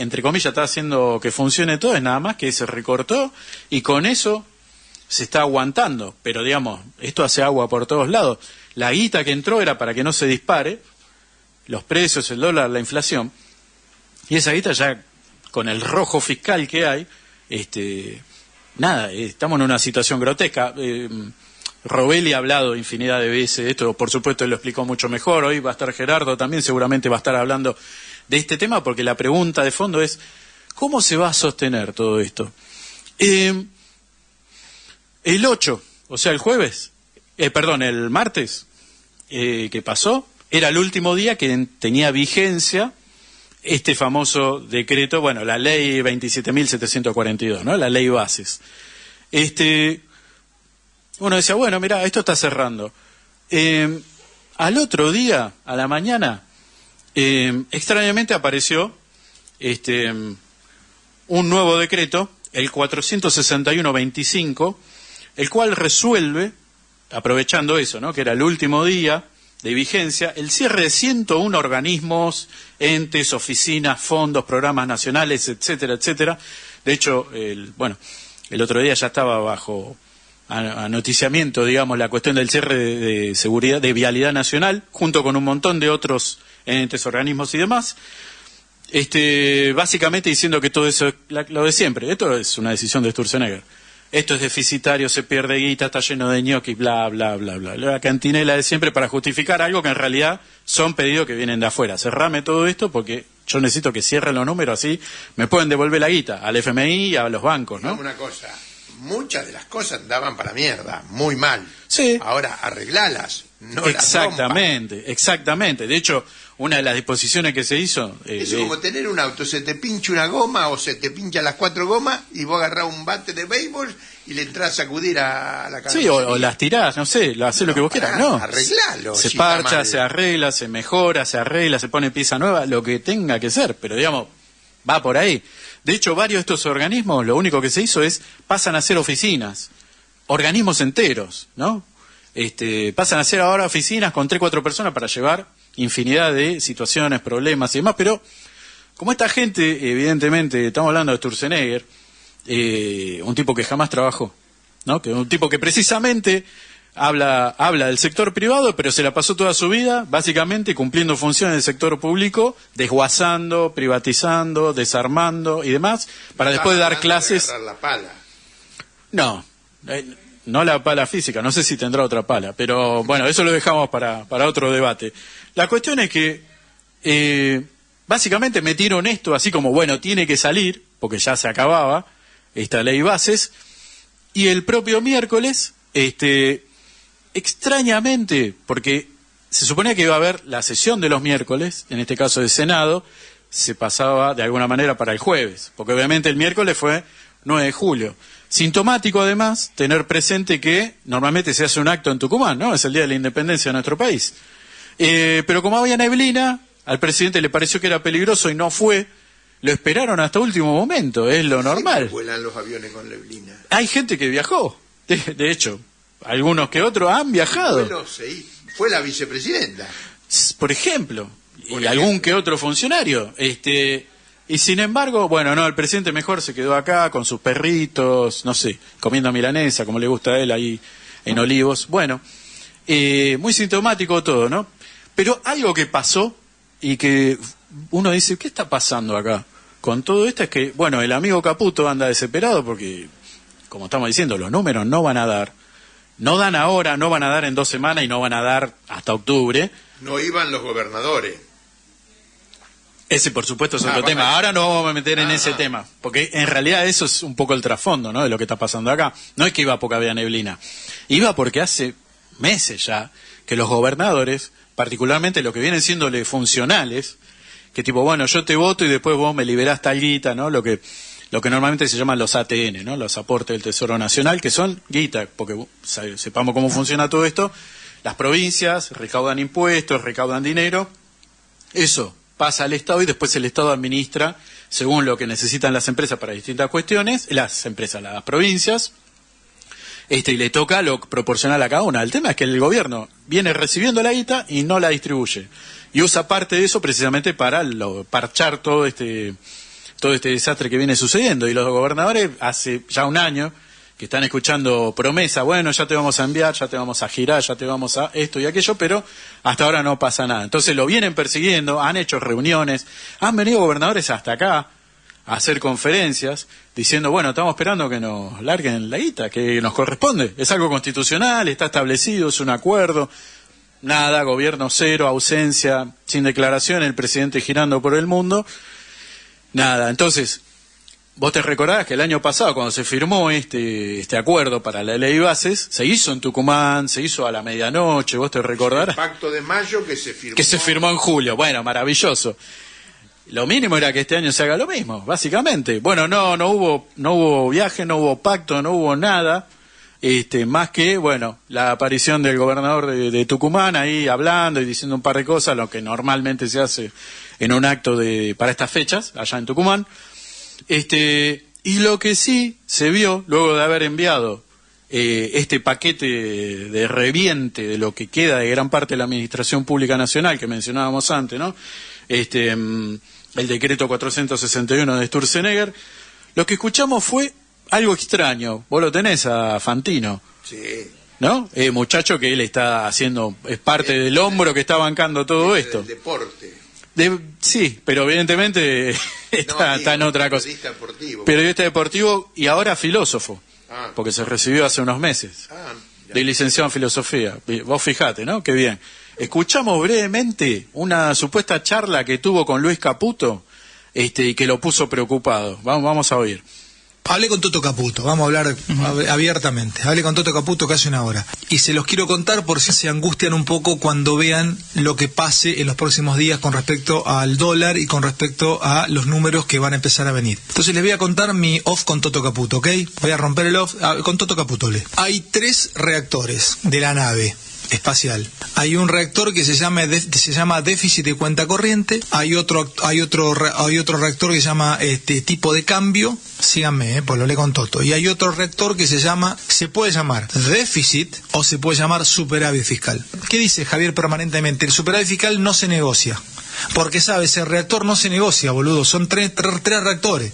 entre comillas está haciendo que funcione todo es nada más que se recortó, y con eso se está aguantando, pero digamos, esto hace agua por todos lados. La guita que entró era para que no se dispare los precios, el dólar, la inflación, y esa guita ya con el rojo fiscal que hay, nada, estamos en una situación grotesca. Robelli ha hablado infinidad de veces, esto por supuesto él lo explicó mucho mejor, hoy va a estar Gerardo también, seguramente va a estar hablando de este tema, porque la pregunta de fondo es, ¿cómo se va a sostener todo esto? El 8, o sea el jueves, el martes que pasó, era el último día que tenía vigencia este famoso decreto, bueno, la ley 27.742, ¿no? La ley bases. Uno decía, bueno, mira, esto está cerrando. Al otro día, a la mañana, extrañamente apareció un nuevo decreto, el 461-25, el cual resuelve, aprovechando eso, ¿no?, que era el último día de vigencia, el cierre de 101 organismos, entes, oficinas, fondos, programas nacionales, etcétera, etcétera. De hecho, el otro día ya estaba bajo anoticiamiento, digamos, la cuestión del cierre de seguridad, de vialidad nacional, junto con un montón de otros entes, organismos y demás. Básicamente diciendo que todo eso es lo de siempre. Esto es una decisión de Sturzenegger. Esto es deficitario, se pierde guita, está lleno de ñoquis, bla, bla, bla, bla. La cantinela de siempre para justificar algo que en realidad son pedidos que vienen de afuera. Cerrame todo esto porque yo necesito que cierren los números, así me pueden devolver la guita al FMI y a los bancos, ¿no? Una cosa, muchas de las cosas daban para mierda, muy mal. Sí. Ahora arreglalas, no exactamente, las rompas. Exactamente. De hecho, una de las disposiciones que se hizo... Eso es como tener un auto, se te pincha una goma o se te pincha las 4 gomas y vos agarrás un bate de béisbol y le entras a sacudir a la cabeza. Sí, o las tirás, no sé, hacés lo que vos quieras, ¿no? Arreglalo. Se parcha, se arregla, se mejora, se arregla, se pone pieza nueva, lo que tenga que ser, pero digamos, va por ahí. De hecho, varios de estos organismos, lo único que se hizo es, pasan a ser oficinas, organismos enteros, ¿no? Pasan a ser ahora oficinas con 3-4 personas para llevar infinidad de situaciones, problemas y demás, pero como esta gente, evidentemente, estamos hablando de Sturzenegger, un tipo que jamás trabajó, ¿no? Que un tipo que precisamente habla del sector privado, pero se la pasó toda su vida básicamente cumpliendo funciones del sector público, desguazando, privatizando, desarmando y demás, para después dar clases. De la pala. No, no la pala física, no sé si tendrá otra pala, pero bueno, eso lo dejamos para otro debate. La cuestión es que básicamente metieron esto así como, bueno, tiene que salir, porque ya se acababa esta ley bases, y el propio miércoles, extrañamente, porque se suponía que iba a haber la sesión de los miércoles, en este caso del Senado, se pasaba de alguna manera para el jueves, porque obviamente el miércoles fue 9 de julio. Sintomático, además, tener presente que normalmente se hace un acto en Tucumán, ¿no? Es el Día de la Independencia de nuestro país. Pero como había neblina, al presidente le pareció que era peligroso y no fue. Lo esperaron hasta último momento, es lo normal. Vuelan los aviones con neblina. Hay gente que viajó, de hecho, algunos que otros han viajado. Fue la vicepresidenta. Por ejemplo, y algún que otro funcionario. Y sin embargo, bueno, no, el presidente mejor se quedó acá con sus perritos, no sé, comiendo milanesa, como le gusta a él, ahí en Olivos. Bueno, muy sintomático todo, ¿no? Pero algo que pasó y que uno dice, ¿qué está pasando acá? Con todo esto es que, bueno, el amigo Caputo anda desesperado porque, como estamos diciendo, los números no van a dar. No dan ahora, no van a dar en 2 semanas y no van a dar hasta octubre. No iban los gobernadores. Ese, por supuesto, es otro tema. Ahora no vamos a meter en ese tema, porque en realidad eso es un poco el trasfondo, ¿no?, de lo que está pasando acá. No es que iba porque había neblina. Iba porque hace meses ya que los gobernadores, particularmente los que vienen siéndole funcionales, que tipo, bueno, yo te voto y después vos me liberás tal guita, ¿no? Lo que normalmente se llaman los ATN, ¿no? Los aportes del Tesoro Nacional, que son guita, porque sepamos cómo funciona todo esto. Las provincias recaudan impuestos, recaudan dinero. Eso pasa al Estado y después el Estado administra según lo que necesitan las empresas para distintas cuestiones, las provincias, y le toca lo proporcional a cada una. El tema es que el gobierno viene recibiendo la guita y no la distribuye. Y usa parte de eso precisamente para parchar todo este desastre que viene sucediendo. Y los gobernadores hace ya un año que están escuchando promesas, bueno, ya te vamos a enviar, ya te vamos a girar, ya te vamos a esto y aquello, pero hasta ahora no pasa nada. Entonces lo vienen persiguiendo, han hecho reuniones, han venido gobernadores hasta acá a hacer conferencias diciendo, bueno, estamos esperando que nos larguen la guita, que nos corresponde, es algo constitucional, está establecido, es un acuerdo. Nada, gobierno cero, ausencia, sin declaración, el presidente girando por el mundo. Nada, entonces, vos te recordás que el año pasado, cuando se firmó este acuerdo para la ley bases, se hizo en Tucumán, se hizo a la medianoche, vos te recordarás. El pacto de mayo que se firmó. Que se firmó en julio, bueno, maravilloso. Lo mínimo era que este año se haga lo mismo, básicamente. Bueno, no hubo viaje, no hubo pacto, no hubo nada. Más que, bueno, la aparición del gobernador de Tucumán ahí hablando y diciendo un par de cosas, lo que normalmente se hace en un acto para estas fechas, allá en Tucumán. Y lo que sí se vio, luego de haber enviado este paquete de reviente de lo que queda de gran parte de la Administración Pública Nacional, que mencionábamos antes, ¿no? El decreto 461 de Sturzenegger, lo que escuchamos fue algo extraño. Vos lo tenés a Fantino. Sí. ¿No? Muchacho que él está haciendo, es parte del hombro que está bancando todo esto. Del deporte. Sí, pero evidentemente está en otra cosa. Periodista deportivo. Periodista deportivo y ahora filósofo. Porque se recibió hace unos meses. De licenciado en filosofía. Vos fijate, ¿no? Qué bien. Escuchamos brevemente una supuesta charla que tuvo con Luis Caputo, y que lo puso preocupado. Vamos a oír. Hablé con Toto Caputo, vamos a hablar abiertamente. Hablé con Toto Caputo casi una hora. Y se los quiero contar por si se angustian un poco cuando vean lo que pase en los próximos días con respecto al dólar y con respecto a los números que van a empezar a venir. Entonces les voy a contar mi off con Toto Caputo, ¿ok? Voy a romper el off con Toto Caputo. Hay 3 reactores de la nave espacial. Hay un reactor que se llama déficit de cuenta corriente, hay otro reactor que se llama tipo de cambio, síganme, pues lo leo con Toto, y hay otro reactor que se puede llamar déficit o se puede llamar superávit fiscal. ¿Qué dice Javier permanentemente? El superávit fiscal no se negocia. Porque, ¿sabes? El reactor no se negocia, boludo. Son tres reactores.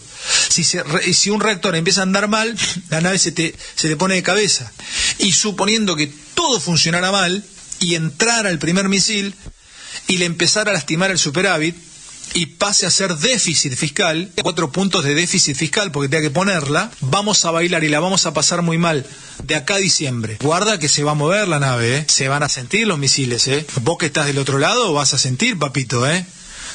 Si un reactor empieza a andar mal, la nave se te pone de cabeza. Y suponiendo que todo funcionara mal y entrara el primer misil y le empezara a lastimar el superávit y pase a ser déficit fiscal, 4 puntos de déficit fiscal porque tenga que ponerla, vamos a bailar y la vamos a pasar muy mal de acá a diciembre. Guarda que se va a mover la nave, se van a sentir los misiles, Vos que estás del otro lado vas a sentir, papito,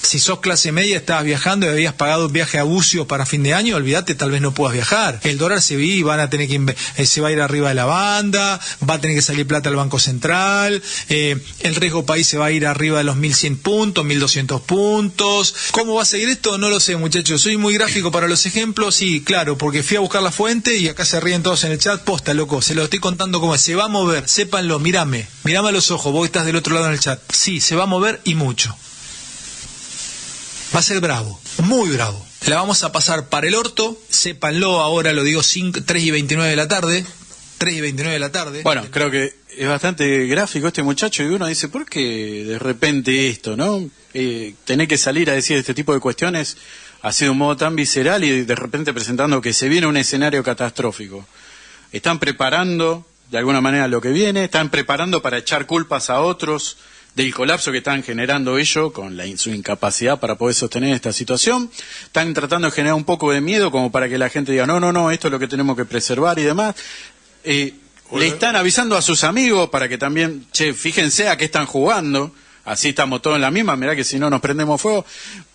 Si sos clase media, estabas viajando y habías pagado un viaje a Bucios para fin de año, olvídate, tal vez no puedas viajar. El dólar se va a ir arriba de la banda, va a tener que salir plata al Banco Central, el riesgo país se va a ir arriba de los 1100 puntos, 1200 puntos. ¿Cómo va a seguir esto? No lo sé, muchachos. Soy muy gráfico para los ejemplos, sí, claro, porque fui a buscar la fuente y acá se ríen todos en el chat. Posta, loco, se lo estoy contando cómo es. Se va a mover, sépanlo, mirame a los ojos, vos que estás del otro lado en el chat. Sí, se va a mover y mucho. Va a ser bravo, muy bravo. La vamos a pasar para el orto, sépanlo, ahora lo digo 3:29 de la tarde. 3:29 de la tarde. Bueno, creo que es bastante gráfico este muchacho y uno dice, ¿por qué de repente esto, no? Tener que salir a decir este tipo de cuestiones así de un modo tan visceral y de repente presentando que se viene un escenario catastrófico. Están preparando de alguna manera lo que viene, están preparando para echar culpas a otros del colapso que están generando ellos con su incapacidad para poder sostener esta situación. Están tratando de generar un poco de miedo como para que la gente diga, no, esto es lo que tenemos que preservar y demás. Le están avisando a sus amigos para que también, fíjense a qué están jugando, así estamos todos en la misma, mirá que si no nos prendemos fuego.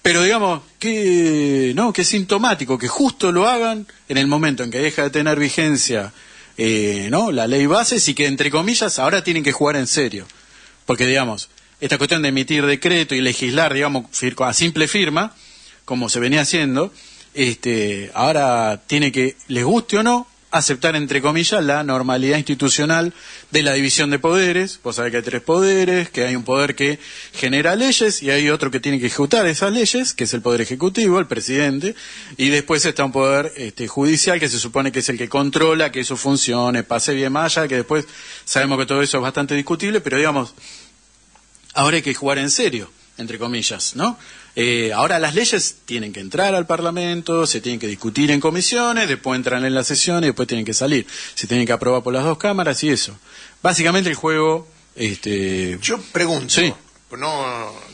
Pero digamos, que es sintomático que justo lo hagan en el momento en que deja de tener vigencia la ley bases y que, entre comillas, ahora tienen que jugar en serio. Porque, digamos, esta cuestión de emitir decreto y legislar, digamos, a simple firma, como se venía haciendo, ahora tiene que, les guste o no, aceptar, entre comillas, la normalidad institucional de la división de poderes. Vos sabés que hay 3 poderes, que hay un poder que genera leyes y hay otro que tiene que ejecutar esas leyes, que es el poder ejecutivo, el presidente, y después está un poder judicial que se supone que es el que controla que eso funcione, pase bien más allá, que después sabemos que todo eso es bastante discutible, pero digamos, ahora hay que jugar en serio, entre comillas, ¿no? Ahora las leyes tienen que entrar al Parlamento, se tienen que discutir en comisiones, después entran en la sesión y después tienen que salir. Se tienen que aprobar por las 2 cámaras y eso. Básicamente el juego... Yo pregunto, sí.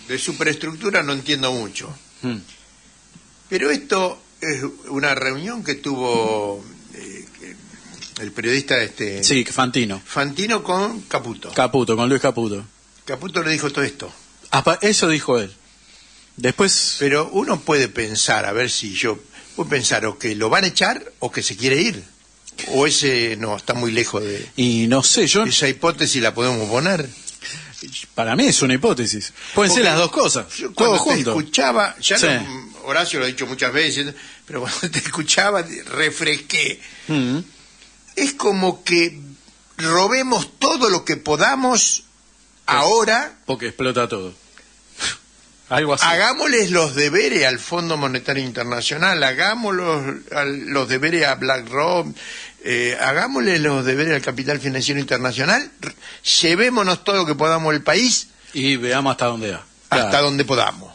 De superestructura no entiendo mucho. Pero esto es una reunión que tuvo el periodista Sí, Fantino. Fantino con Caputo. Con Luis Caputo. Caputo le dijo todo esto. Eso dijo él. Después... Pero uno puede pensar, a ver si yo... Puedo pensar o que lo van a echar o que se quiere ir. O ese no, está muy lejos de... Y no sé, yo... Esa hipótesis la podemos poner. Para mí es una hipótesis. Pueden ser las dos cosas. Yo todo cuando junto. te escuchaba, ya Sí. Horacio lo ha dicho muchas veces, pero cuando te escuchaba refresqué. Es como que robemos todo lo que podamos ahora. Porque explota todo. Algo así. Hagámosles los deberes al Fondo Monetario Internacional, hagámosles los deberes a BlackRock, hagámosles los deberes al Capital Financiero Internacional, llevémonos todo lo que podamos del país y veamos hasta dónde da. Hasta Claro. donde podamos.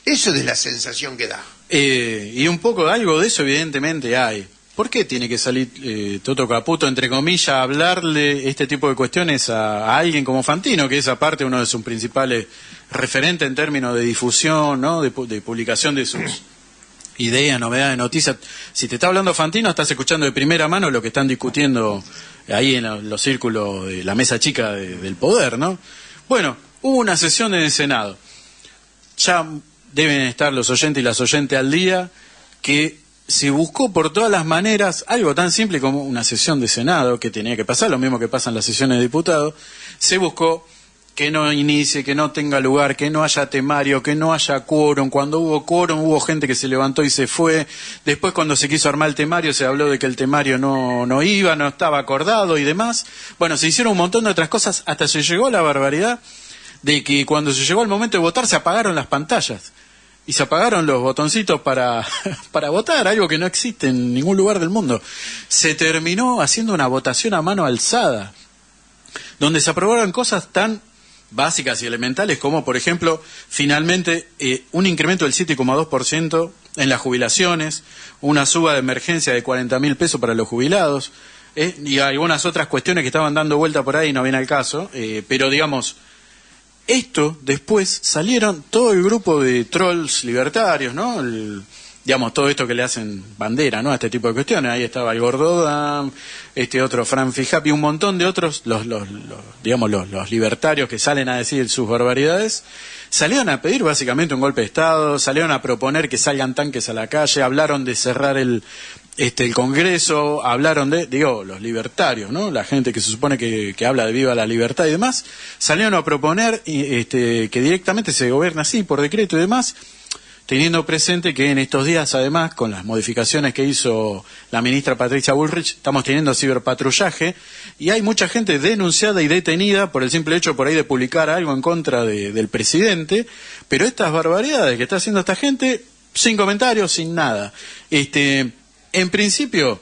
Eso es la sensación que da. Y un poco de algo de eso evidentemente hay. ¿Por qué tiene que salir Toto Caputo, entre comillas, a hablarle este tipo de cuestiones a alguien como Fantino, que es aparte uno de sus principales referentes en términos de difusión, ¿no? de publicación de sus ideas, novedades, noticias? Si te está hablando Fantino, estás escuchando de primera mano lo que están discutiendo ahí en los círculos de la mesa chica del poder, ¿no? Bueno, hubo una sesión en el Senado. Ya deben estar los oyentes y las oyentes al día que se buscó por todas las maneras algo tan simple como una sesión de Senado, que tenía que pasar, lo mismo que pasa en las sesiones de diputados. Se buscó que no inicie, que no tenga lugar, que no haya temario, que no haya quórum. Cuando hubo quórum hubo gente que se levantó y se fue. Después, cuando se quiso armar el temario, se habló de que el temario no iba, no estaba acordado y demás. Bueno, se hicieron un montón de otras cosas, hasta se llegó a la barbaridad de que cuando se llegó el momento de votar se apagaron las pantallas. Y se apagaron los botoncitos para votar, algo que no existe en ningún lugar del mundo. Se terminó haciendo una votación a mano alzada, donde se aprobaron cosas tan básicas y elementales como, por ejemplo, finalmente un incremento del 7,2% en las jubilaciones, una suba de emergencia de 40.000 pesos para los jubilados, y algunas otras cuestiones que estaban dando vuelta por ahí y no viene al caso, pero digamos... Esto después salieron todo el grupo de trolls libertarios, ¿no? Digamos, todo esto que le hacen bandera, ¿no? A este tipo de cuestiones. Ahí estaba el Gordodam, otro Fran Fijapi, un montón de otros, los libertarios que salen a decir sus barbaridades. Salieron a pedir básicamente un golpe de Estado, salieron a proponer que salgan tanques a la calle, hablaron de cerrar el Congreso, hablaron los libertarios, ¿no? La gente que se supone que habla de viva la libertad y demás, salieron a proponer que directamente se gobierne así, por decreto y demás, teniendo presente que en estos días, además, con las modificaciones que hizo la ministra Patricia Bullrich, estamos teniendo ciberpatrullaje, y hay mucha gente denunciada y detenida por el simple hecho por ahí de publicar algo en contra del presidente, pero estas barbaridades que está haciendo esta gente, sin comentarios, sin nada. En principio,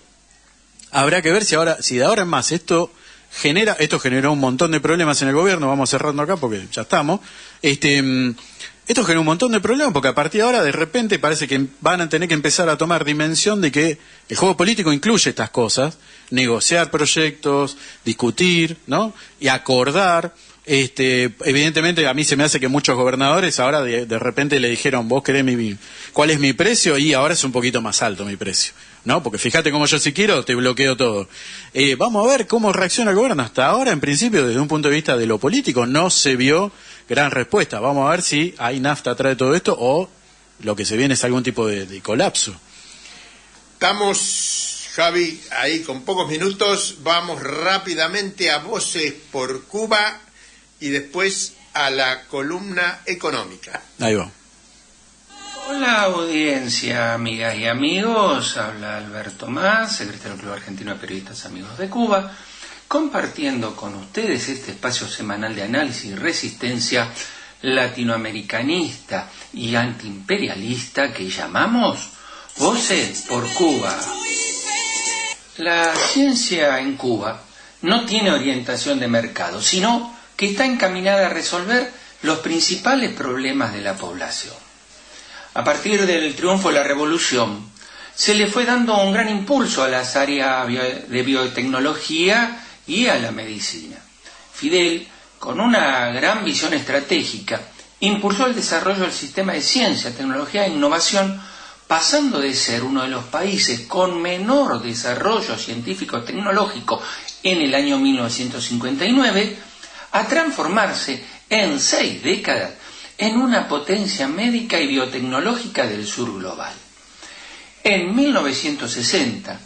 habrá que ver si de ahora en más esto generó un montón de problemas en el gobierno. Vamos cerrando acá porque ya estamos. Esto generó un montón de problemas porque a partir de ahora de repente parece que van a tener que empezar a tomar dimensión de que el juego político incluye estas cosas, negociar proyectos, discutir, ¿no? Y acordar. Evidentemente a mí se me hace que muchos gobernadores ahora de repente le dijeron, vos querés cuál es mi precio, y ahora es un poquito más alto mi precio, ¿no? Porque fíjate cómo yo si quiero te bloqueo todo. Vamos a ver cómo reacciona el gobierno. Hasta ahora, en principio, desde un punto de vista de lo político, no se vio gran respuesta. Vamos a ver si hay nafta atrás de todo esto o lo que se viene es algún tipo de colapso. Estamos, Javi, ahí con pocos minutos. Vamos rápidamente a Voces por Cuba y después a la columna económica. Ahí va. Hola audiencia, amigas y amigos, habla Alberto Más, secretario del Club Argentino de Periodistas Amigos de Cuba, compartiendo con ustedes este espacio semanal de análisis y resistencia latinoamericanista y antiimperialista que llamamos Voces por Cuba. La ciencia en Cuba no tiene orientación de mercado, sino que está encaminada a resolver los principales problemas de la población. A partir del triunfo de la revolución, se le fue dando un gran impulso a las áreas de biotecnología y a la medicina. Fidel, con una gran visión estratégica, impulsó el desarrollo del sistema de ciencia, tecnología e innovación pasando de ser uno de los países con menor desarrollo científico-tecnológico en el año 1959, a transformarse en 6 décadas en una potencia médica y biotecnológica del sur global. En 1960,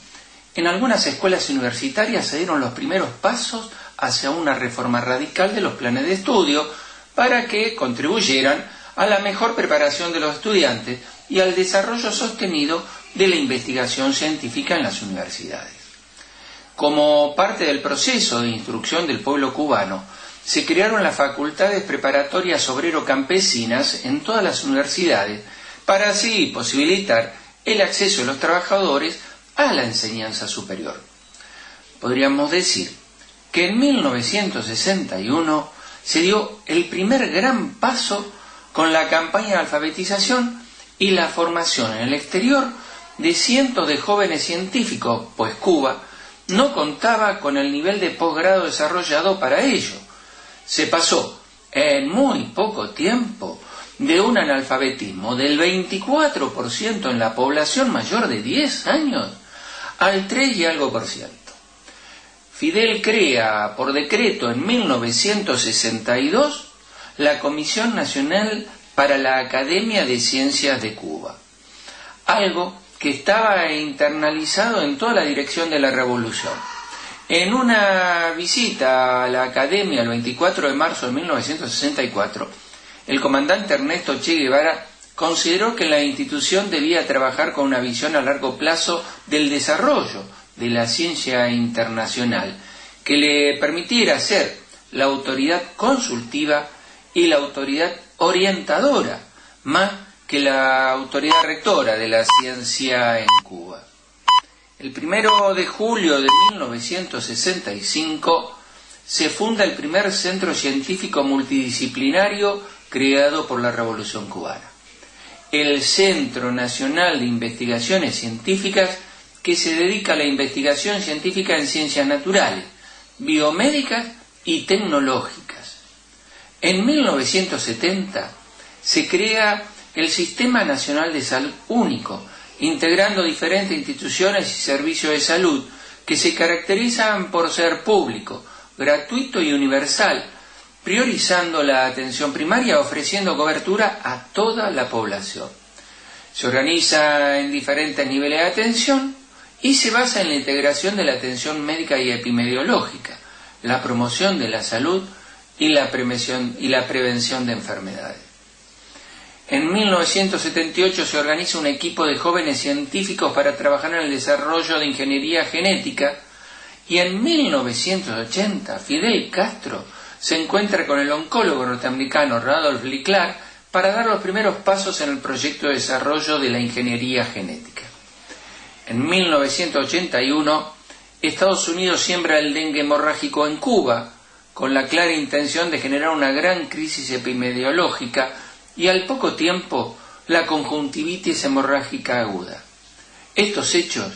en algunas escuelas universitarias se dieron los primeros pasos hacia una reforma radical de los planes de estudio para que contribuyeran a la mejor preparación de los estudiantes y al desarrollo sostenido de la investigación científica en las universidades. Como parte del proceso de instrucción del pueblo cubano, se crearon las facultades preparatorias obrero-campesinas en todas las universidades para así posibilitar el acceso de los trabajadores a la enseñanza superior. Podríamos decir que en 1961 se dio el primer gran paso con la campaña de alfabetización y la formación en el exterior de cientos de jóvenes científicos, pues Cuba no contaba con el nivel de posgrado desarrollado para ello. Se pasó en muy poco tiempo de un analfabetismo del 24% en la población mayor de 10 años al 3 y algo por ciento. Fidel crea por decreto en 1962 la Comisión Nacional para la Academia de Ciencias de Cuba, algo que estaba internalizado en toda la dirección de la revolución. En una visita a la Academia el 24 de marzo de 1964, el comandante Ernesto Che Guevara consideró que la institución debía trabajar con una visión a largo plazo del desarrollo de la ciencia internacional, que le permitiera ser la autoridad consultiva y la autoridad orientadora, más que la autoridad rectora de la ciencia en Cuba. El 1 de julio de 1965 se funda el primer centro científico multidisciplinario creado por la Revolución Cubana, el Centro Nacional de Investigaciones Científicas, que se dedica a la investigación científica en ciencias naturales, biomédicas y tecnológicas. En 1970 se crea el Sistema Nacional de Salud Único, integrando diferentes instituciones y servicios de salud que se caracterizan por ser público, gratuito y universal, priorizando la atención primaria, ofreciendo cobertura a toda la población. Se organiza en diferentes niveles de atención y se basa en la integración de la atención médica y epidemiológica, la promoción de la salud y la prevención de enfermedades. En 1978 se organiza un equipo de jóvenes científicos para trabajar en el desarrollo de ingeniería genética y en 1980 Fidel Castro se encuentra con el oncólogo norteamericano Randolph Lee Clark para dar los primeros pasos en el proyecto de desarrollo de la ingeniería genética. En 1981 Estados Unidos siembra el dengue hemorrágico en Cuba con la clara intención de generar una gran crisis epidemiológica y al poco tiempo la conjuntivitis hemorrágica aguda. Estos hechos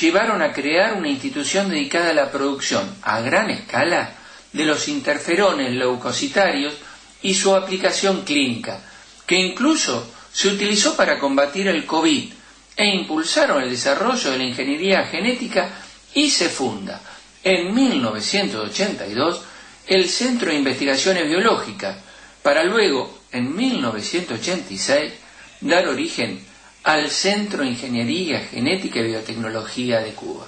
llevaron a crear una institución dedicada a la producción a gran escala de los interferones leucocitarios y su aplicación clínica, que incluso se utilizó para combatir el COVID e impulsaron el desarrollo de la ingeniería genética, y se funda en 1982 el Centro de Investigaciones Biológicas, para luego, en 1986, dar origen al Centro de Ingeniería Genética y Biotecnología de Cuba.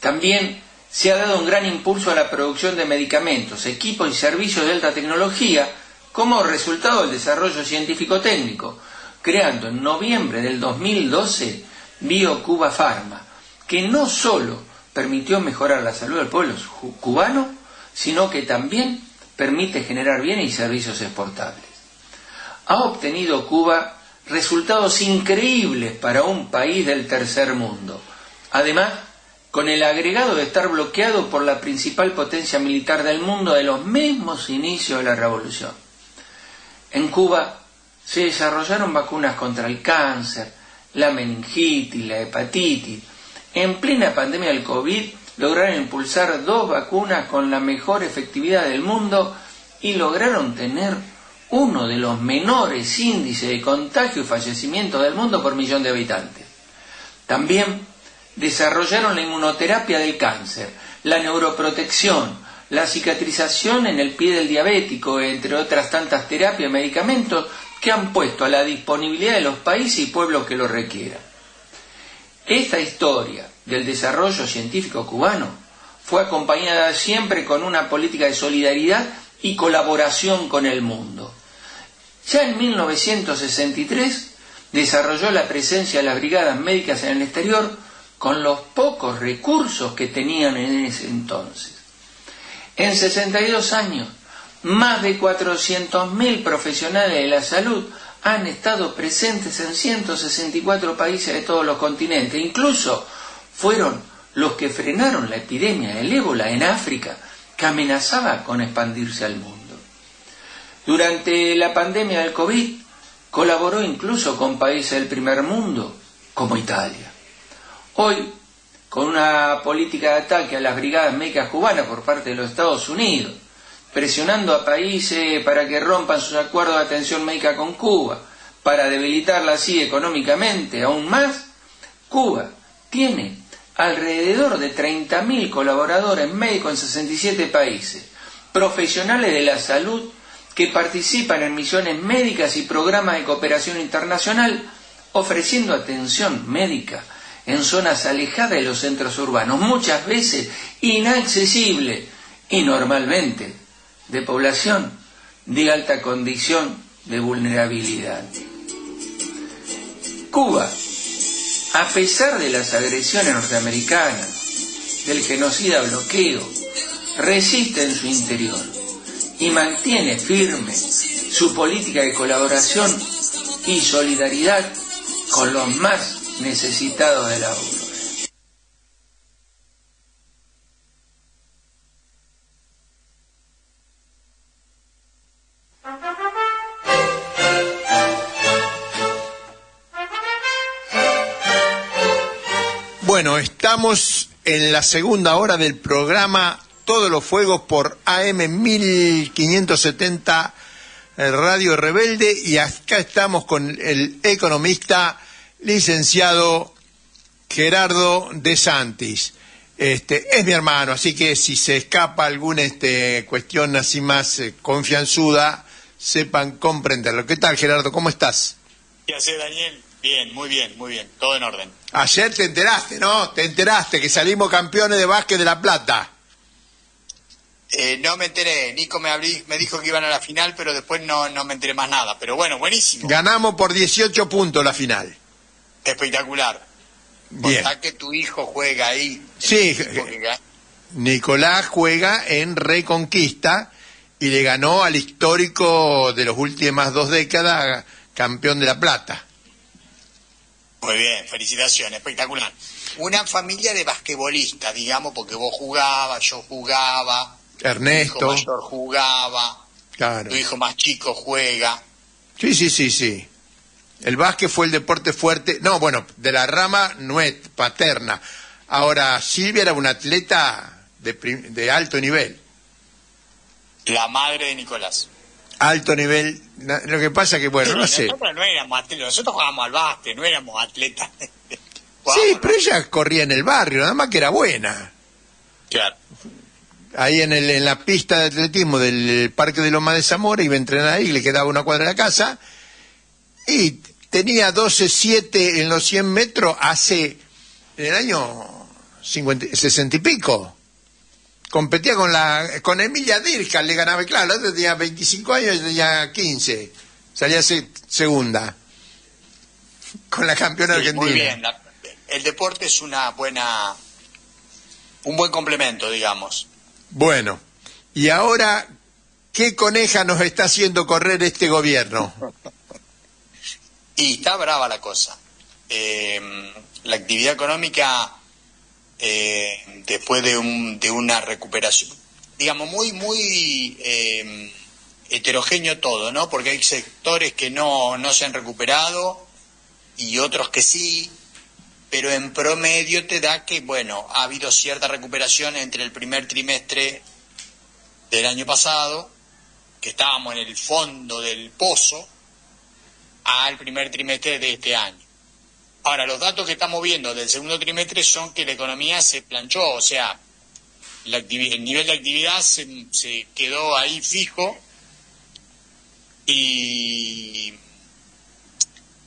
También se ha dado un gran impulso a la producción de medicamentos, equipos y servicios de alta tecnología como resultado del desarrollo científico-técnico, creando en noviembre del 2012 BioCuba Pharma, que no solo permitió mejorar la salud del pueblo cubano, sino que también permite generar bienes y servicios exportables. Ha obtenido Cuba resultados increíbles para un país del tercer mundo. Además, con el agregado de estar bloqueado por la principal potencia militar del mundo de los mismos inicios de la revolución. En Cuba se desarrollaron vacunas contra el cáncer, la meningitis, la hepatitis. En plena pandemia del COVID lograron impulsar 2 vacunas con la mejor efectividad del mundo y lograron tener uno de los menores índices de contagio y fallecimiento del mundo por millón de habitantes. También desarrollaron la inmunoterapia del cáncer, la neuroprotección, la cicatrización en el pie del diabético, entre otras tantas terapias y medicamentos que han puesto a la disponibilidad de los países y pueblos que lo requieran. Esta historia del desarrollo científico cubano fue acompañada siempre con una política de solidaridad y colaboración con el mundo. Ya en 1963 desarrolló la presencia de las brigadas médicas en el exterior con los pocos recursos que tenían en ese entonces. En 62 años, más de 400.000 profesionales de la salud han estado presentes en 164 países de todos los continentes. Incluso fueron los que frenaron la epidemia del ébola en África, que amenazaba con expandirse al mundo. Durante la pandemia del COVID, colaboró incluso con países del primer mundo, como Italia. Hoy, con una política de ataque a las brigadas médicas cubanas por parte de los Estados Unidos, presionando a países para que rompan sus acuerdos de atención médica con Cuba, para debilitarla así económicamente aún más, Cuba tiene alrededor de 30.000 colaboradores médicos en 67 países, profesionales de la salud que participan en misiones médicas y programas de cooperación internacional, ofreciendo atención médica en zonas alejadas de los centros urbanos, muchas veces inaccesibles y normalmente de población de alta condición de vulnerabilidad. Cuba, a pesar de las agresiones norteamericanas, del genocida bloqueo, resiste en su interior y mantiene firme su política de colaboración y solidaridad con los más necesitados de la urbe. Bueno, estamos en la segunda hora del programa Todos los Fuegos por AM 1570 Radio Rebelde, y acá estamos con el economista licenciado Gerardo De Santis. Es mi hermano, así que si se escapa alguna cuestión así más confianzuda, sepan comprenderlo. ¿Qué tal, Gerardo? ¿Cómo estás? ¿Qué haces, Daniel? Bien, muy bien, todo en orden. Ayer te enteraste, ¿no? Te enteraste que salimos campeones de básquet de La Plata. No me enteré, Nico me dijo que iban a la final, pero después no me enteré más nada. Pero bueno, buenísimo. Ganamos por 18 puntos la final. Espectacular. Bien. Contá que tu hijo juega ahí. Sí, Nicolás juega en Reconquista y le ganó al histórico de las últimas 2 décadas, campeón de La Plata. Muy bien, felicitaciones, espectacular. Una familia de basquetbolistas, digamos, porque vos jugabas, yo jugaba, Ernesto, tu hijo mayor jugaba, claro. Tu hijo más chico juega. Sí. El básquet fue el deporte fuerte, no, bueno, de la rama paterna. Ahora, Silvia era una atleta de alto nivel. La madre de Nicolás. Alto nivel, lo que pasa que, bueno, no sé. Nosotros no éramos atletas, nosotros jugábamos al básquet, no éramos atletas. Sí, pero ella corría en el barrio, nada más que era buena. Claro. Ahí en la pista de atletismo del Parque de Loma de Zamora, iba a entrenar ahí, le quedaba una cuadra de la casa, y tenía 12.7 en los 100 metros en el año 60 y pico. Competía con Emilia Dirkal, le ganaba, claro, la otra tenía 25 años y tenía 15. Salía segunda. Con la campeona argentina. Muy bien, el deporte es un buen complemento, digamos. Bueno, y ahora, ¿qué coneja nos está haciendo correr este gobierno? Y está brava la cosa. La actividad económica, después de una recuperación, digamos, muy heterogéneo todo, ¿no? Porque hay sectores que no se han recuperado y otros que sí, pero en promedio te da que, bueno, ha habido cierta recuperación entre el primer trimestre del año pasado que estábamos en el fondo del pozo, al primer trimestre de este año. Ahora, los datos que estamos viendo del segundo trimestre son que la economía se planchó, o sea, el nivel de actividad se quedó ahí fijo, y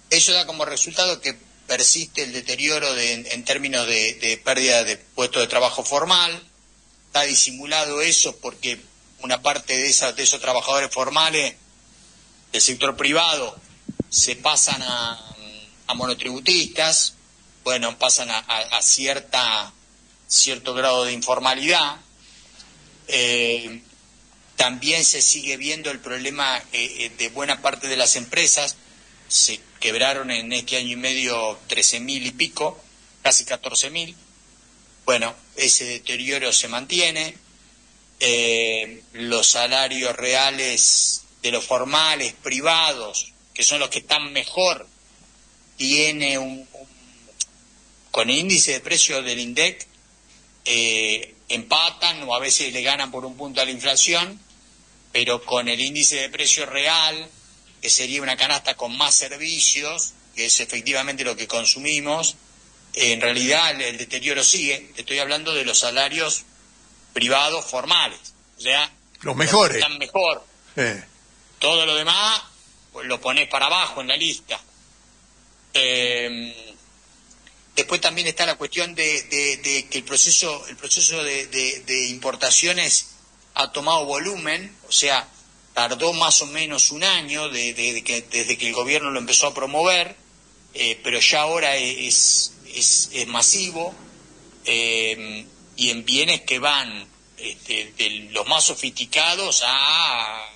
eso da como resultado que persiste el deterioro en términos de pérdida de puestos de trabajo formal. Está disimulado eso porque una parte de esos trabajadores formales del sector privado se pasan a monotributistas, bueno, pasan a cierto grado de informalidad. También se sigue viendo el problema de buena parte de las empresas. Se quebraron en este año y medio 13.000 y pico, casi 14.000. Bueno, ese deterioro se mantiene. Los salarios reales de los formales, privados, que son los que están mejor, tiene con el índice de precio del INDEC, empatan o a veces le ganan por un punto a la inflación, pero con el índice de precio real, que sería una canasta con más servicios, que es efectivamente lo que consumimos, en realidad el deterioro sigue. Estoy hablando de los salarios privados formales, o sea, los mejores. Están mejor. Todo lo demás pues, lo pones para abajo en la lista. Después también está la cuestión de que el proceso de importaciones ha tomado volumen, o sea, tardó más o menos un año desde que el gobierno lo empezó a promover, pero ya ahora es masivo, y en bienes que van de los más sofisticados a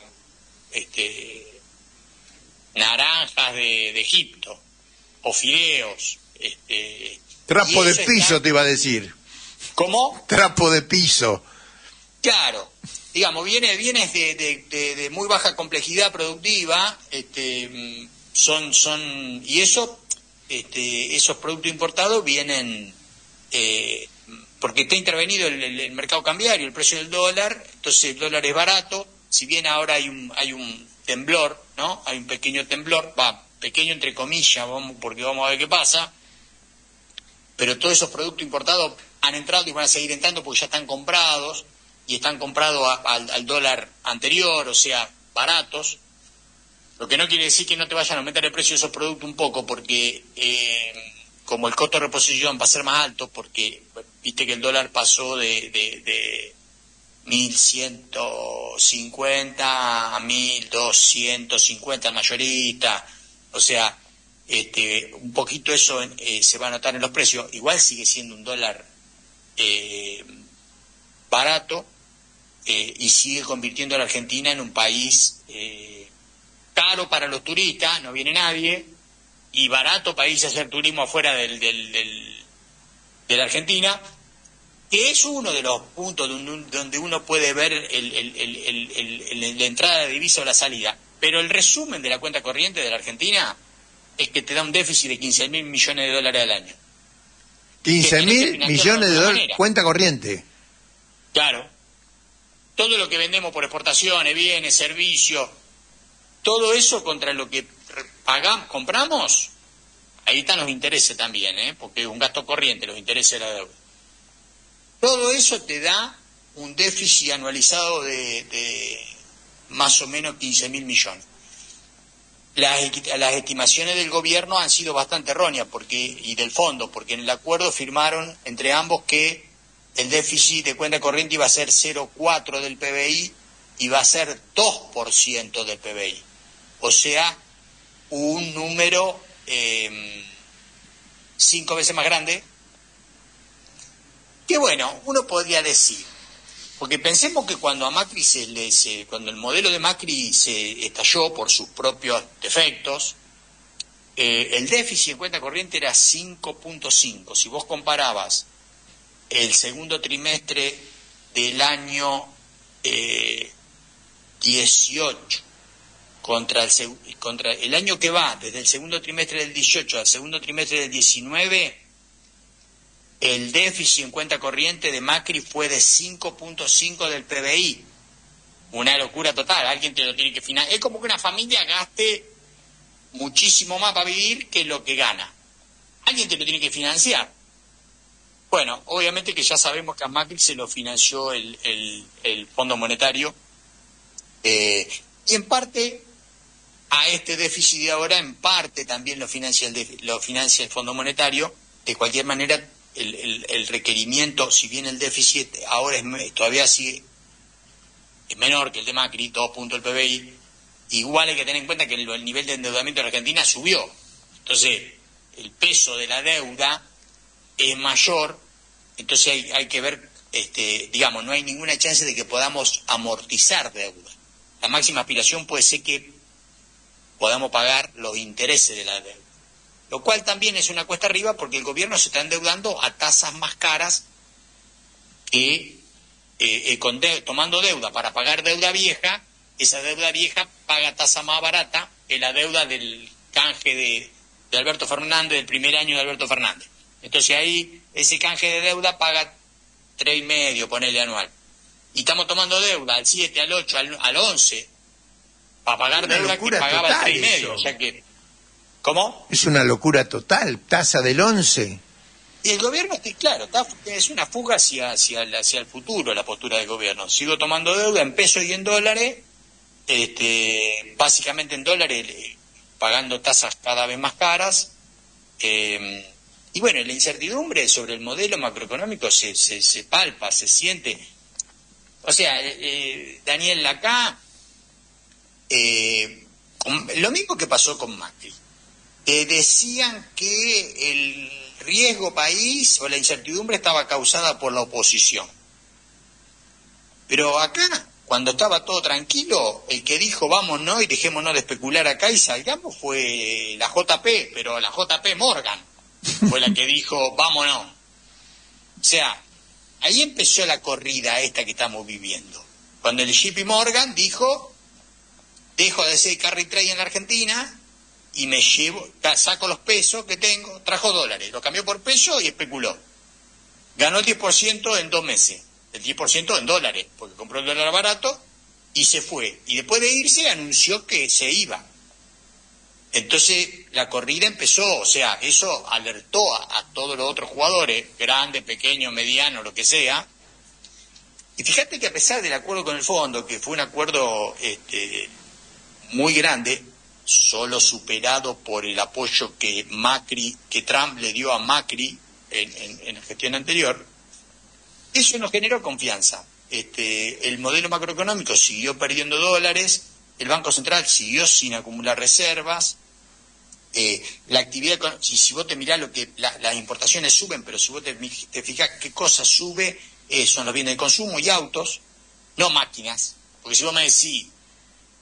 naranjas de Egipto o fideos. Trapo de piso te iba a decir. ¿Cómo? Trapo de piso. Claro, digamos, bienes de muy baja complejidad productiva, son y eso, esos productos importados vienen porque está intervenido el mercado cambiario, el precio del dólar, entonces el dólar es barato. Si bien ahora hay un temblor, ¿no? Hay un pequeño temblor, pequeño entre comillas, porque vamos a ver qué pasa, pero todos esos productos importados han entrado y van a seguir entrando porque ya están comprados, y están comprados al dólar anterior, o sea, baratos, lo que no quiere decir que no te vayan a aumentar el precio de esos productos un poco, porque como el costo de reposición va a ser más alto, porque viste que el dólar pasó de 1.150 a 1.250 mayorista, o sea, un poquito eso se va a notar en los precios. Igual sigue siendo un dólar barato, y sigue convirtiendo a la Argentina en un país caro para los turistas, no viene nadie, y barato para irse a hacer turismo afuera de la Argentina, que es uno de los puntos donde uno puede ver la entrada de divisa o la salida. Pero el resumen de la cuenta corriente de la Argentina es que te da un déficit de 15.000 millones de dólares al año. 15.000 millones de dólares, cuenta corriente. Claro. Todo lo que vendemos por exportaciones, bienes, servicios, todo eso contra lo que compramos, ahí están los intereses también, porque es un gasto corriente, los intereses de la deuda. Todo eso te da un déficit anualizado de más o menos 15.000 millones. Las estimaciones del gobierno han sido bastante erróneas y del fondo, porque en el acuerdo firmaron entre ambos que el déficit de cuenta corriente iba a ser 0,4 del PBI y va a ser 2% del PBI. O sea, un número 5 veces más grande. Que bueno, uno podría decir, porque pensemos que cuando a Macri cuando el modelo de Macri se estalló por sus propios defectos, el déficit en cuenta corriente era 5.5. Si vos comparabas el segundo trimestre del año 18 contra el año que va, desde el segundo trimestre del 18 al segundo trimestre del 19, el déficit en cuenta corriente de Macri fue de 5.5 del PBI. una locura total. Alguien te lo tiene que financiar. Es como que una familia gaste muchísimo más para vivir que lo que gana. Alguien te lo tiene que financiar. Bueno, obviamente que ya sabemos que a Macri se lo financió el Fondo Monetario, y en parte a este déficit de ahora, en parte también lo financia el Fondo Monetario. De cualquier manera, el requerimiento, si bien el déficit ahora todavía sigue es menor que el de Macri, 2 puntos del PBI, igual hay que tener en cuenta que el nivel de endeudamiento de Argentina subió. Entonces, el peso de la deuda es mayor, entonces hay que ver, digamos, no hay ninguna chance de que podamos amortizar deuda. La máxima aspiración puede ser que podamos pagar los intereses de la deuda, lo cual también es una cuesta arriba porque el gobierno se está endeudando a tasas más caras que tomando deuda para pagar deuda vieja. Esa deuda vieja paga tasa más barata que la deuda del canje de Alberto Fernández, del primer año de Alberto Fernández. Entonces ahí ese canje de deuda paga 3,5, ponele anual. Y estamos tomando deuda al 7, al 8, al 11, para pagar deuda que pagaba al 3,5. O sea que, ¿cómo? Es una locura total, tasa del 11. Y el gobierno, claro, es una fuga hacia el futuro la postura del gobierno. Sigo tomando deuda en pesos y en dólares, básicamente en dólares, pagando tasas cada vez más caras. Y bueno, la incertidumbre sobre el modelo macroeconómico se palpa, se siente. O sea, Daniel, acá, lo mismo que pasó con Macri. Decían que el riesgo país o la incertidumbre estaba causada por la oposición. Pero acá, cuando estaba todo tranquilo, el que dijo vámonos y dejémonos de especular acá y salgamos fue la JP, pero la JP Morgan fue la que dijo vámonos. O sea, ahí empezó la corrida esta que estamos viviendo. Cuando el JP Morgan dijo, dejo de ser carry trade en la Argentina y me llevo, saco los pesos que tengo, trajo dólares, lo cambió por pesos y especuló. Ganó el 10% en 2 meses, el 10% en dólares, porque compró el dólar barato y se fue. Y después de irse anunció que se iba. Entonces la corrida empezó, o sea, eso alertó a todos los otros jugadores, grandes, pequeños, medianos, lo que sea. Y fíjate que a pesar del acuerdo con el fondo, que fue un acuerdo muy grande, solo superado por el apoyo que Trump le dio a Macri en la gestión anterior, eso nos generó confianza. El modelo macroeconómico siguió perdiendo dólares, el Banco Central siguió sin acumular reservas, la actividad, si vos te mirás las importaciones suben, pero si vos te fijás qué cosa sube, son los bienes de consumo y autos, no máquinas, porque si vos me decís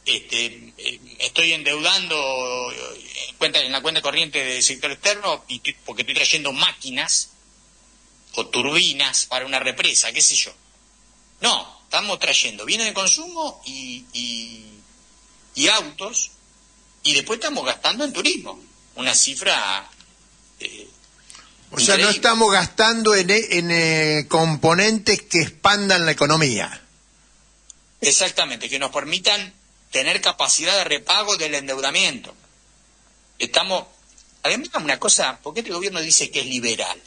estoy endeudando en la cuenta corriente del sector externo porque estoy trayendo máquinas o turbinas para una represa, qué sé yo. No, estamos trayendo bienes de consumo y autos, y después estamos gastando en turismo, una cifra o sea, no estamos gastando en componentes que expandan la economía. Exactamente, que nos permitan tener capacidad de repago del endeudamiento. Además, una cosa, porque este gobierno dice que es liberal.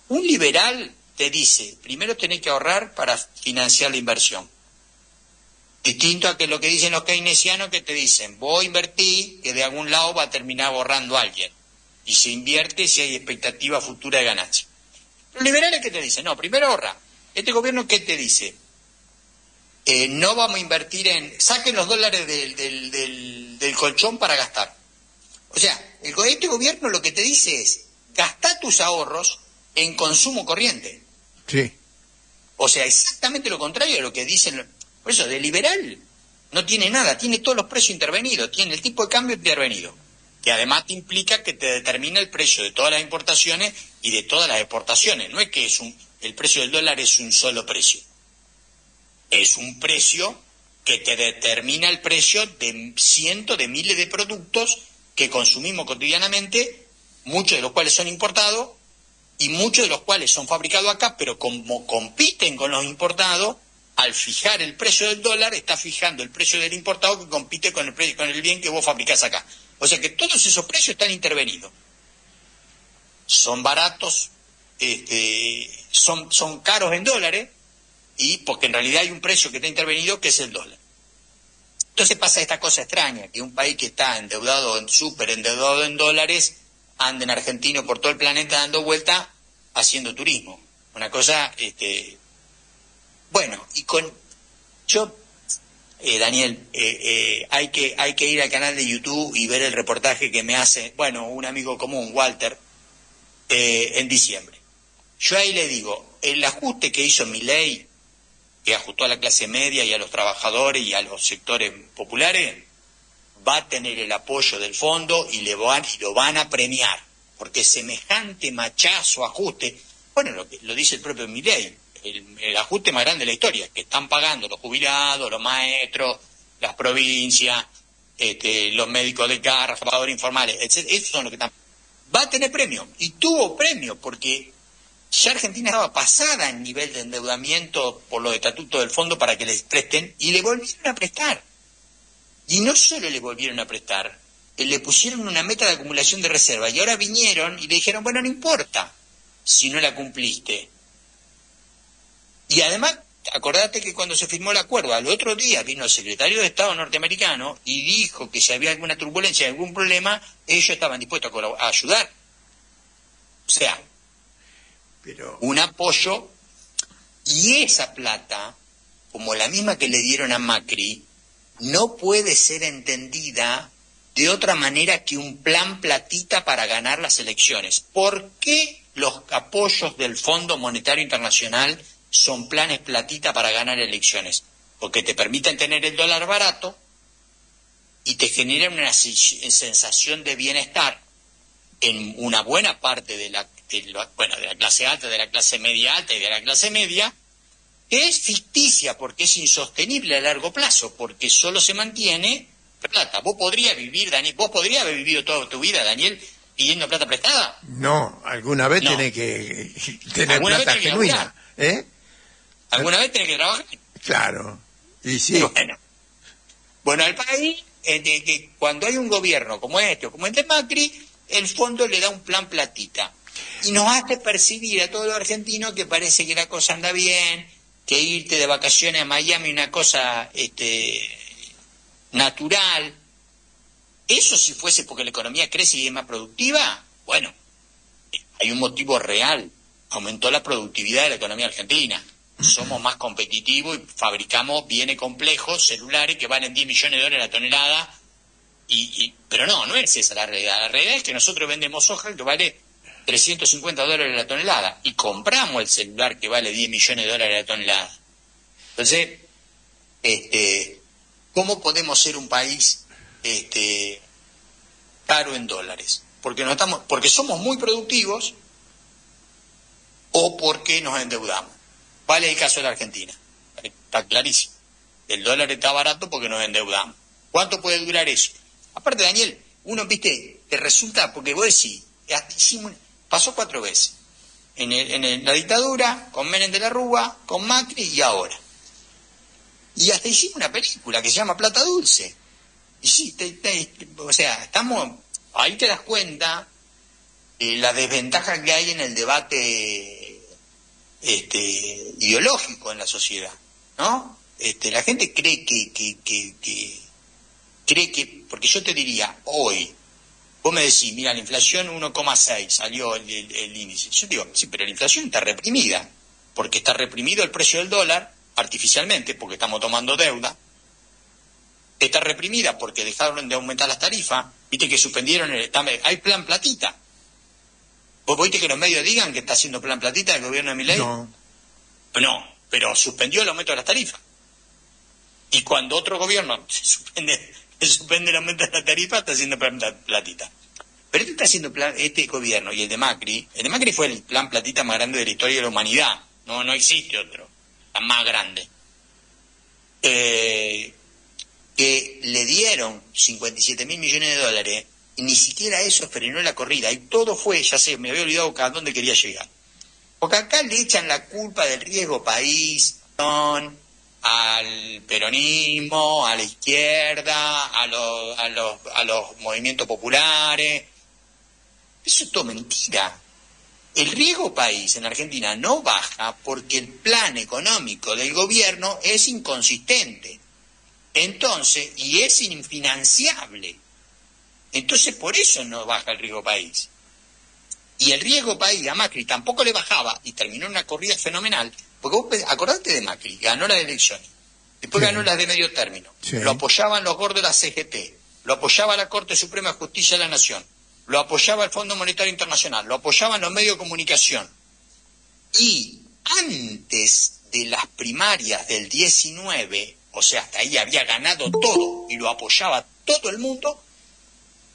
Un liberal te dice, primero tenés que ahorrar para financiar la inversión. Distinto a que lo que dicen los keynesianos, que te dicen, vos invertí, que de algún lado va a terminar borrando a alguien. Y se invierte si hay expectativa futura de ganancia. Los liberales, ¿qué te dicen? No, primero ahorra. Este gobierno, ¿qué te dice? No vamos a invertir saquen los dólares del colchón para gastar. O sea, este gobierno lo que te dice es, gastá tus ahorros en consumo corriente. Sí. O sea, exactamente lo contrario de lo que dicen. Por eso, de liberal no tiene nada, tiene todos los precios intervenidos, tiene el tipo de cambio intervenido, que además te implica que te determina el precio de todas las importaciones y de todas las exportaciones. No es que el precio del dólar es un solo precio. Es un precio que te determina el precio de cientos de miles de productos que consumimos cotidianamente, muchos de los cuales son importados y muchos de los cuales son fabricados acá, pero como compiten con los importados, al fijar el precio del dólar, está fijando el precio del importado que compite con el bien que vos fabricás acá. O sea que todos esos precios están intervenidos. Son baratos, son caros en dólares, y porque en realidad hay un precio que está intervenido que es el dólar. Entonces pasa esta cosa extraña, que un país que está endeudado, súper endeudado en dólares, anda en argentino por todo el planeta dando vuelta haciendo turismo. Una cosa, bueno, y Daniel, hay que ir al canal de YouTube y ver el reportaje que me hace, un amigo común, Walter, en diciembre. Yo ahí le digo, el ajuste que hizo Milei, que ajustó a la clase media y a los trabajadores y a los sectores populares, va a tener el apoyo del fondo y lo van a premiar, porque semejante machazo ajuste, lo dice el propio Milei, el ajuste más grande de la historia, que están pagando los jubilados, los maestros, las provincias, los médicos de carga, los trabajadores informales, etc. Esos son los que están. Va a tener premio, y tuvo premio, porque ya Argentina estaba pasada en nivel de endeudamiento por los estatutos del fondo para que les presten, y le volvieron a prestar. Y no solo le volvieron a prestar, le pusieron una meta de acumulación de reserva, y ahora vinieron y le dijeron, no importa si no la cumpliste. Y además, acordate que cuando se firmó el acuerdo, al otro día vino el secretario de Estado norteamericano y dijo que si había alguna turbulencia, algún problema, ellos estaban dispuestos a ayudar. O sea, un apoyo, y esa plata, como la misma que le dieron a Macri, no puede ser entendida de otra manera que un plan platita para ganar las elecciones. ¿Por qué los apoyos del Fondo Monetario Internacional son planes platita para ganar elecciones? Porque te permiten tener el dólar barato y te generan una sensación de bienestar en una buena parte de la clase alta, de la clase media alta y de la clase media, que es ficticia porque es insostenible a largo plazo, porque solo se mantiene plata. ¿Vos podrías vivir, Daniel? ¿Vos podrías haber vivido toda tu vida, Daniel, pidiendo plata prestada? No, alguna vez tenés que tener plata genuina. ¿Alguna vez tenés que trabajar? Claro, y sí. Bueno, al país, que cuando hay un gobierno como este o como el de Macri, el fondo le da un plan platita. Y nos hace percibir a todos los argentinos que parece que la cosa anda bien, que irte de vacaciones a Miami es una cosa natural. Eso si fuese porque la economía crece y es más productiva, hay un motivo real. Aumentó la productividad de la economía argentina. Somos más competitivos y fabricamos bienes complejos, celulares, que valen 10 millones de dólares la tonelada. Pero no es esa la realidad. La realidad es que nosotros vendemos soja que vale 350 dólares la tonelada y compramos el celular que vale 10 millones de dólares la tonelada. Entonces, ¿cómo podemos ser un país caro en dólares? Porque somos muy productivos o porque nos endeudamos. Vale el caso de la Argentina. Está clarísimo. El dólar está barato porque nos endeudamos. ¿Cuánto puede durar eso? Aparte, Daniel, uno, te resulta, porque vos decís, pasó 4 veces. En la dictadura, con Menem de la Rúa, con Macri y ahora. Y hasta hicimos una película que se llama Plata Dulce. Y sí, ahí te das cuenta la desventaja que hay en el debate ideológico en la sociedad, ¿no? La gente cree que porque yo te diría, hoy, vos me decís, mira, la inflación 1,6, salió el índice. Yo digo, sí, pero la inflación está reprimida, porque está reprimido el precio del dólar, artificialmente, porque estamos tomando deuda. Está reprimida porque dejaron de aumentar las tarifas, viste que suspendieron, hay plan platita. ¿Vos viste que los medios digan que está haciendo plan platita el gobierno de Milei? No, pero suspendió el aumento de las tarifas. Y cuando otro gobierno suspende el aumento de la tarifa, está haciendo plan platita. Pero está haciendo este gobierno y el de Macri fue el plan platita más grande de la historia de la humanidad. No existe otro, más grande. Que le dieron 57.000 millones de dólares y ni siquiera eso frenó la corrida. Y todo fue, ya sé, me había olvidado a dónde quería llegar. Porque acá le echan la culpa del riesgo país, al peronismo, a la izquierda, a los movimientos populares. Eso es todo mentira. El riesgo país en Argentina no baja porque el plan económico del gobierno es inconsistente. Entonces, y es infinanciable. Entonces, por eso no baja el riesgo país. Y el riesgo país a Macri tampoco le bajaba y terminó en una corrida fenomenal. Porque vos acordate de Macri, ganó las elecciones, después ganó las de medio término, lo apoyaban los gordos de la CGT, lo apoyaba la Corte Suprema de Justicia de la Nación, lo apoyaba el Fondo Monetario Internacional, lo apoyaban los medios de comunicación. Y antes de las primarias del 19, o sea, hasta ahí había ganado todo y lo apoyaba todo el mundo,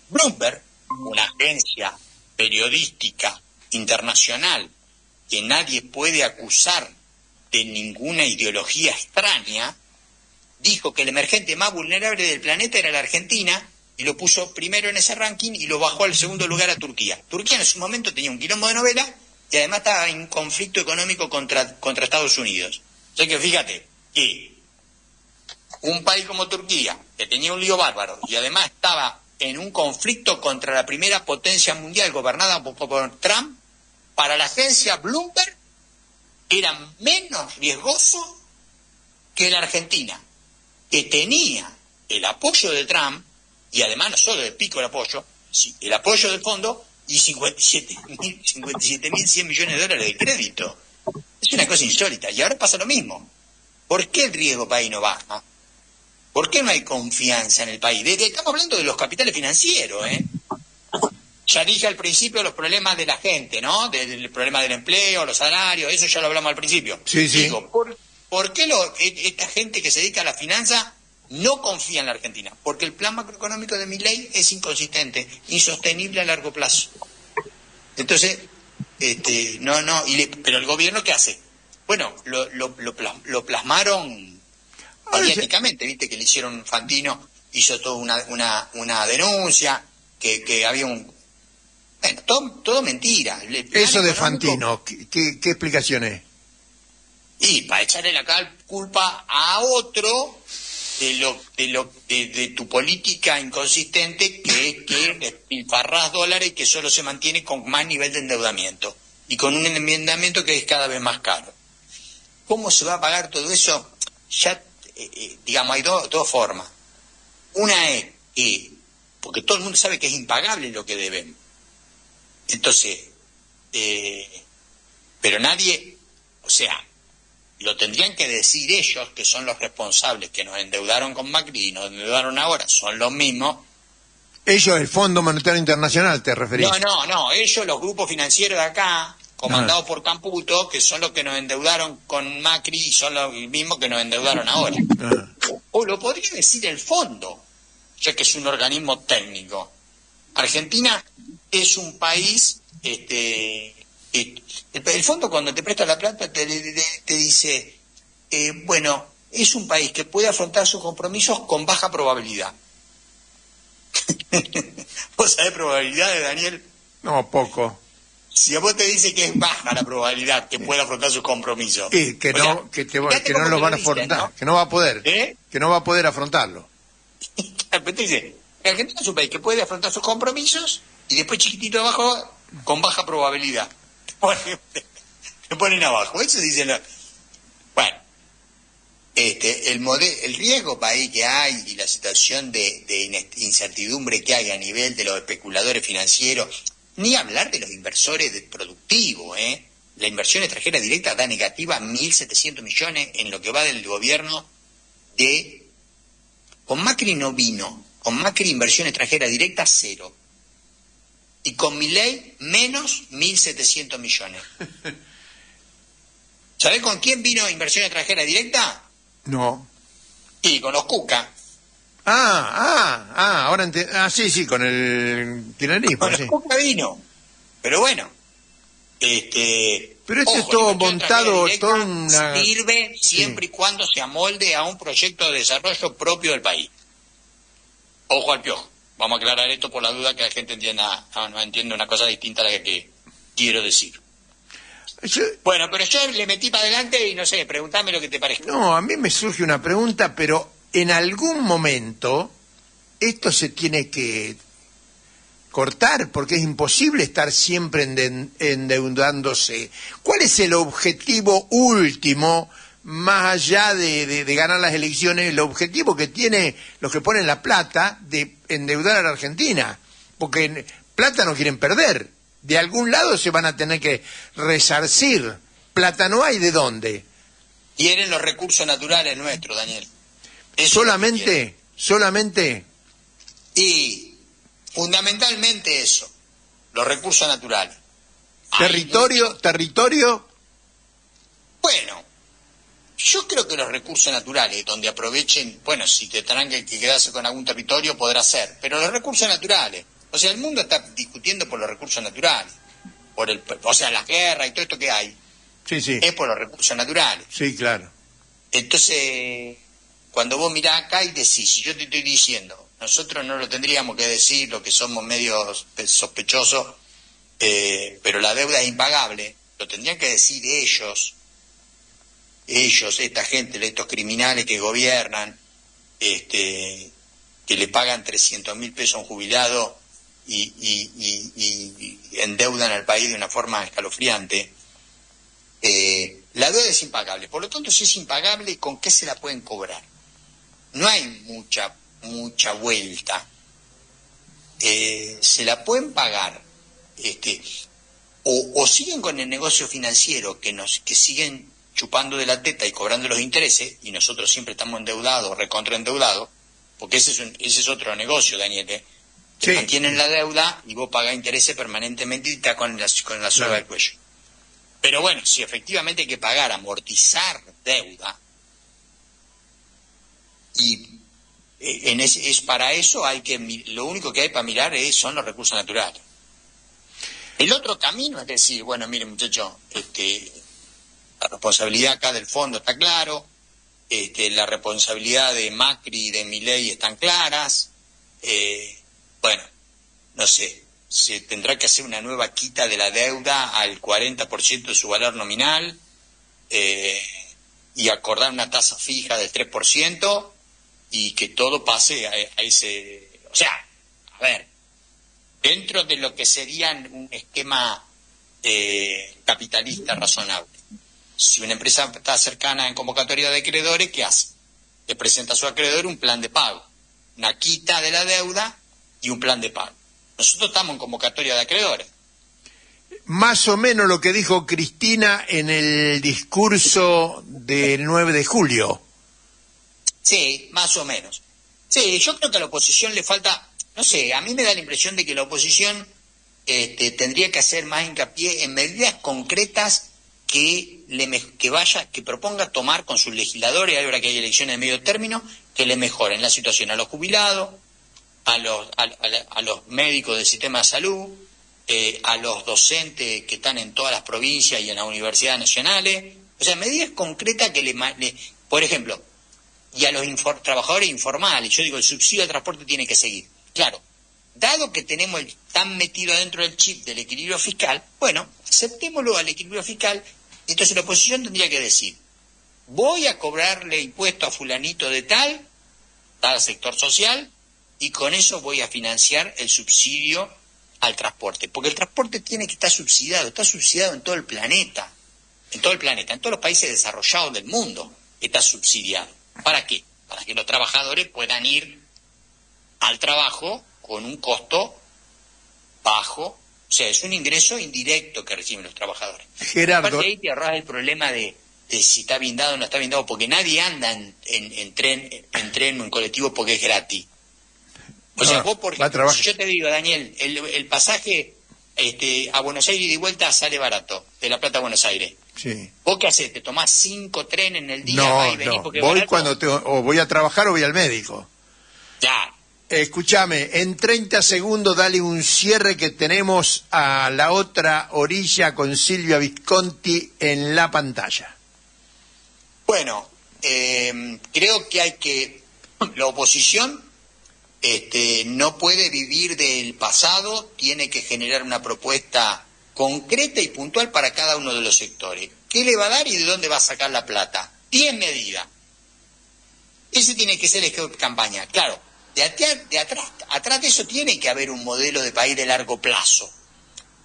Bloomberg, una agencia periodística internacional que nadie puede acusar de ninguna ideología extraña, dijo que el emergente más vulnerable del planeta era la Argentina y lo puso primero en ese ranking y lo bajó al segundo lugar a Turquía. Turquía en su momento tenía un quilombo de novela y además estaba en conflicto económico contra Estados Unidos. O sea que fíjate que un país como Turquía, que tenía un lío bárbaro y además estaba en un conflicto contra la primera potencia mundial gobernada por Trump, para la agencia Bloomberg era menos riesgoso que la Argentina, que tenía el apoyo de Trump, y además no solo el pico del apoyo, sí, el apoyo del fondo y 57.100 millones de dólares de crédito. Es una cosa insólita. Y ahora pasa lo mismo. ¿Por qué el riesgo país no baja? ¿Por qué no hay confianza en el país? Estamos hablando de los capitales financieros, ¿eh? Ya dije al principio los problemas de la gente, ¿no? Del problema del empleo, los salarios, eso ya lo hablamos al principio. Sí, sí. Digo, ¿por qué esta gente que se dedica a la finanza no confía en la Argentina? Porque el plan macroeconómico de Milei es inconsistente, insostenible a largo plazo. Entonces, pero el gobierno, ¿qué hace? Bueno, lo plasmaron mediáticamente, viste que le hicieron, Fantino hizo toda una denuncia, que había un... Bueno, todo mentira. Eso de Fantino, ¿qué explicación es? Y para echarle la culpa a otro de tu política inconsistente, que es que despilfarrás dólares y que solo se mantiene con más nivel de endeudamiento y con un endeudamiento que es cada vez más caro. ¿Cómo se va a pagar todo eso? Ya, digamos, hay dos formas. Una es que, porque todo el mundo sabe que es impagable lo que deben. Entonces, pero nadie, o sea, lo tendrían que decir ellos, que son los responsables, que nos endeudaron con Macri y nos endeudaron ahora, son los mismos. Ellos, el Fondo Monetario Internacional, ¿te referís? No, ellos, los grupos financieros de acá, comandados por Camputo, que son los que nos endeudaron con Macri y son los mismos que nos endeudaron ahora. O lo podría decir el Fondo, ya que es un organismo técnico. Argentina es un país, el fondo cuando te presta la plata te dice, bueno, es un país que puede afrontar sus compromisos con baja probabilidad. ¿Vos sabés probabilidades, Daniel? No, poco. Si a vos te dice que es baja la probabilidad que pueda afrontar sus compromisos. Sí, que no lo van a afrontar, ¿no? Que no va a poder, que no va a poder afrontarlo. Pero te dice, Argentina es un país que puede afrontar sus compromisos y después chiquitito abajo con baja probabilidad. Te ponen abajo. Eso dicen. Bueno, el riesgo país que hay y la situación de incertidumbre que hay a nivel de los especuladores financieros, ni hablar de los inversores productivos, La inversión extranjera directa da negativa 1.700 millones en lo que va del gobierno de... Con Macri no vino. Con Macri inversión extranjera directa 0. Y con Milei menos 1.700 millones. ¿Sabés con quién vino inversión extranjera directa? No. Y con los Cuca. Ahora sí, con el kirchnerismo. Con los Cuca vino. Pero bueno. Pero esto es todo montado, sirve siempre y cuando se amolde a un proyecto de desarrollo propio del país. Ojo al piojo. Vamos a aclarar esto por la duda que la gente no entienda una cosa distinta a la que quiero decir. Bueno, pero yo le metí para adelante y no sé, preguntame lo que te parezca. No, a mí me surge una pregunta, pero en algún momento esto se tiene que cortar, porque es imposible estar siempre endeudándose. ¿Cuál es el objetivo último, más allá de ganar las elecciones, el objetivo que tiene los que ponen la plata de endeudar a la Argentina? Porque plata no quieren perder. De algún lado se van a tener que resarcir. Plata no hay, ¿de dónde? Quieren los recursos naturales nuestros, Daniel. Solamente. Y fundamentalmente eso, los recursos naturales. Territorio. Bueno, yo creo que los recursos naturales, donde aprovechen, bueno, si te tendrán que quedarse con algún territorio, podrá ser, pero los recursos naturales, o sea, el mundo está discutiendo por los recursos naturales, o sea, las guerras y todo esto que hay, sí. Es por los recursos naturales. Sí, claro. Entonces, cuando vos mirás acá y decís, si yo te estoy diciendo, nosotros no lo tendríamos que decir, lo que somos medio sospechosos, pero la deuda es impagable, lo tendrían que decir ellos, esta gente, estos criminales que gobiernan, que le pagan 300.000 pesos a un jubilado y endeudan al país de una forma escalofriante. La deuda es impagable, por lo tanto, si es impagable, ¿con qué se la pueden cobrar? No hay mucha vuelta. Se la pueden pagar, o siguen con el negocio financiero que siguen chupando de la teta y cobrando los intereses, y nosotros siempre estamos endeudados, recontraendeudados, porque ese es otro negocio, Daniel, que mantienen la deuda y vos pagás intereses permanentemente y estás con la soga del cuello. Pero bueno, si efectivamente hay que pagar, amortizar deuda, y es para eso lo único que hay para mirar son los recursos naturales. El otro camino es decir, bueno, miren muchachos, la responsabilidad acá del fondo está claro, la responsabilidad de Macri y de Milei están claras, bueno, no sé, se tendrá que hacer una nueva quita de la deuda al 40% de su valor nominal y acordar una tasa fija del 3% y que todo pase a ese... O sea, a ver, dentro de lo que sería un esquema capitalista razonable. Si una empresa está cercana en convocatoria de acreedores, ¿qué hace? Le presenta a su acreedor un plan de pago, una quita de la deuda y un plan de pago. Nosotros estamos en convocatoria de acreedores. Más o menos lo que dijo Cristina en el discurso del 9 de julio. Sí, más o menos. Sí, yo creo que a la oposición le falta, no sé, a mí me da la impresión de que la oposición tendría que hacer más hincapié en medidas concretas que proponga tomar con sus legisladores, ahora que hay elecciones de medio término, que le mejoren la situación a los jubilados, a los médicos del sistema de salud, a los docentes que están en todas las provincias y en las universidades nacionales, o sea, medidas concretas que por ejemplo, y a los trabajadores informales, yo digo, el subsidio al transporte tiene que seguir. Claro, dado que tenemos tan metido adentro del chip del equilibrio fiscal, bueno, aceptémoslo al equilibrio fiscal. Entonces la oposición tendría que decir, voy a cobrarle impuesto a fulanito de tal sector social, y con eso voy a financiar el subsidio al transporte. Porque el transporte tiene que estar subsidiado en todo el planeta, en todos los países desarrollados del mundo está subsidiado. ¿Para qué? Para que los trabajadores puedan ir al trabajo con un costo bajo. O sea, es un ingreso indirecto que reciben los trabajadores. Gerardo. Aparte ahí te ahorras el problema de si está blindado o no está blindado, porque nadie anda en tren o en colectivo porque es gratis. O sea, vos, por ejemplo, si yo te digo, Daniel, el pasaje a Buenos Aires y de vuelta sale barato, de La Plata a Buenos Aires. Sí. ¿Vos qué hacés? ¿Te tomás 5 trenes en el día? No, voy cuando o voy a trabajar o voy al médico. Ya. Escúchame, en 30 segundos dale un cierre que tenemos a la otra orilla con Silvia Visconti en la pantalla. Bueno, creo que la oposición no puede vivir del pasado, tiene que generar una propuesta concreta y puntual para cada uno de los sectores. ¿Qué le va a dar y de dónde va a sacar la plata? 10 medidas. Ese tiene que ser el esquema de campaña. Claro, atrás de eso tiene que haber un modelo de país de largo plazo.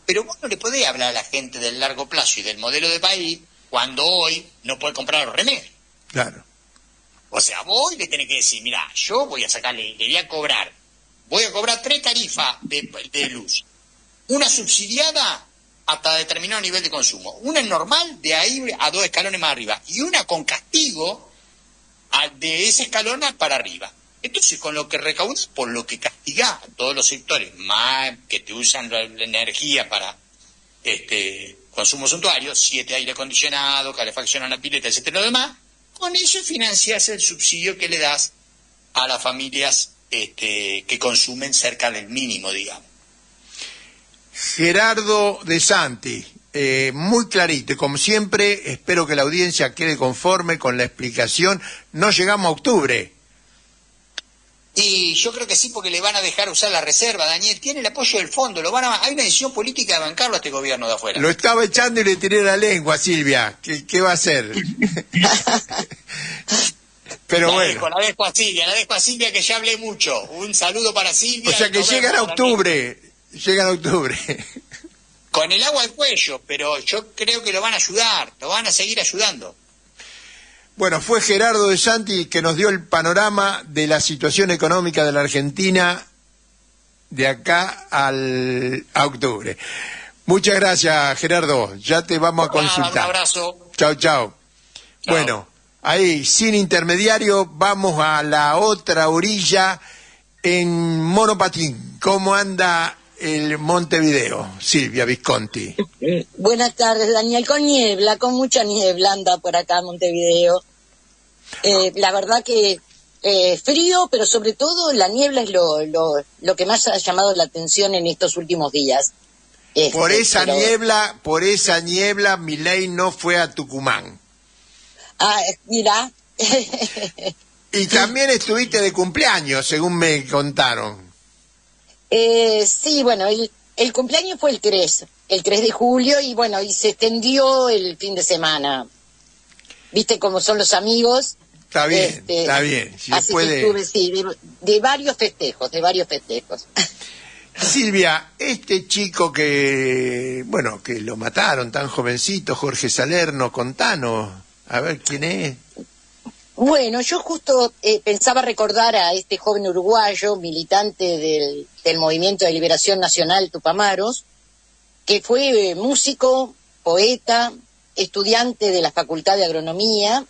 Pero vos no le podés hablar a la gente del largo plazo y del modelo de país cuando hoy no puede comprar los remedios. Claro. O sea, vos le tenés que decir, mira, yo voy a sacarle, le voy a cobrar 3 tarifas de luz. Una subsidiada hasta determinado nivel de consumo. Una normal, de ahí a 2 escalones más arriba. Y una con castigo de ese escalón para arriba. Entonces, con lo que recaudás, por lo que castigás a todos los sectores más que te usan la energía para consumo suntuario, 7 aire acondicionado, calefacción a la pileta, etcétera, lo demás, con eso financias el subsidio que le das a las familias que consumen cerca del mínimo, digamos. Gerardo De Santi, muy clarito, y como siempre, espero que la audiencia quede conforme con la explicación. No llegamos a octubre. Y yo creo que sí, porque le van a dejar usar la reserva, Daniel. Tiene el apoyo del fondo. Hay una decisión política de bancarlo a este gobierno de afuera. Lo estaba echando y le tiré la lengua, Silvia. ¿Qué va a hacer? Pero bueno. La dejo a Silvia, que ya hablé mucho. Un saludo para Silvia. O sea que llegan a octubre. Llegan a octubre. Con el agua al cuello, pero yo creo que lo van a ayudar. Lo van a seguir ayudando. Bueno, fue Gerardo De Santi que nos dio el panorama de la situación económica de la Argentina de acá a octubre. Muchas gracias, Gerardo. Ya te vamos a consultar. Un abrazo. Chau. Bueno, ahí, sin intermediario, vamos a la otra orilla en monopatín. ¿Cómo anda el Montevideo, Silvia Visconti? Buenas tardes, Daniel. Con mucha niebla anda por acá Montevideo. La verdad que frío, pero sobre todo la niebla es lo que más ha llamado la atención en estos últimos días. Por esa niebla, Milei no fue a Tucumán. Mira. Y también estuviste de cumpleaños, según me contaron. Sí, bueno, el cumpleaños fue el 3 de julio, y bueno, y se extendió el fin de semana. ¿Viste cómo son los amigos? Está bien. Si así que estuve, sí, de varios festejos. Silvia, este chico que lo mataron tan jovencito, Jorge Salerno, contanos, a ver quién es. Bueno, yo justo pensaba recordar a este joven uruguayo, militante del Movimiento de Liberación Nacional Tupamaros, que fue músico, poeta, estudiante de la Facultad de Agronomía.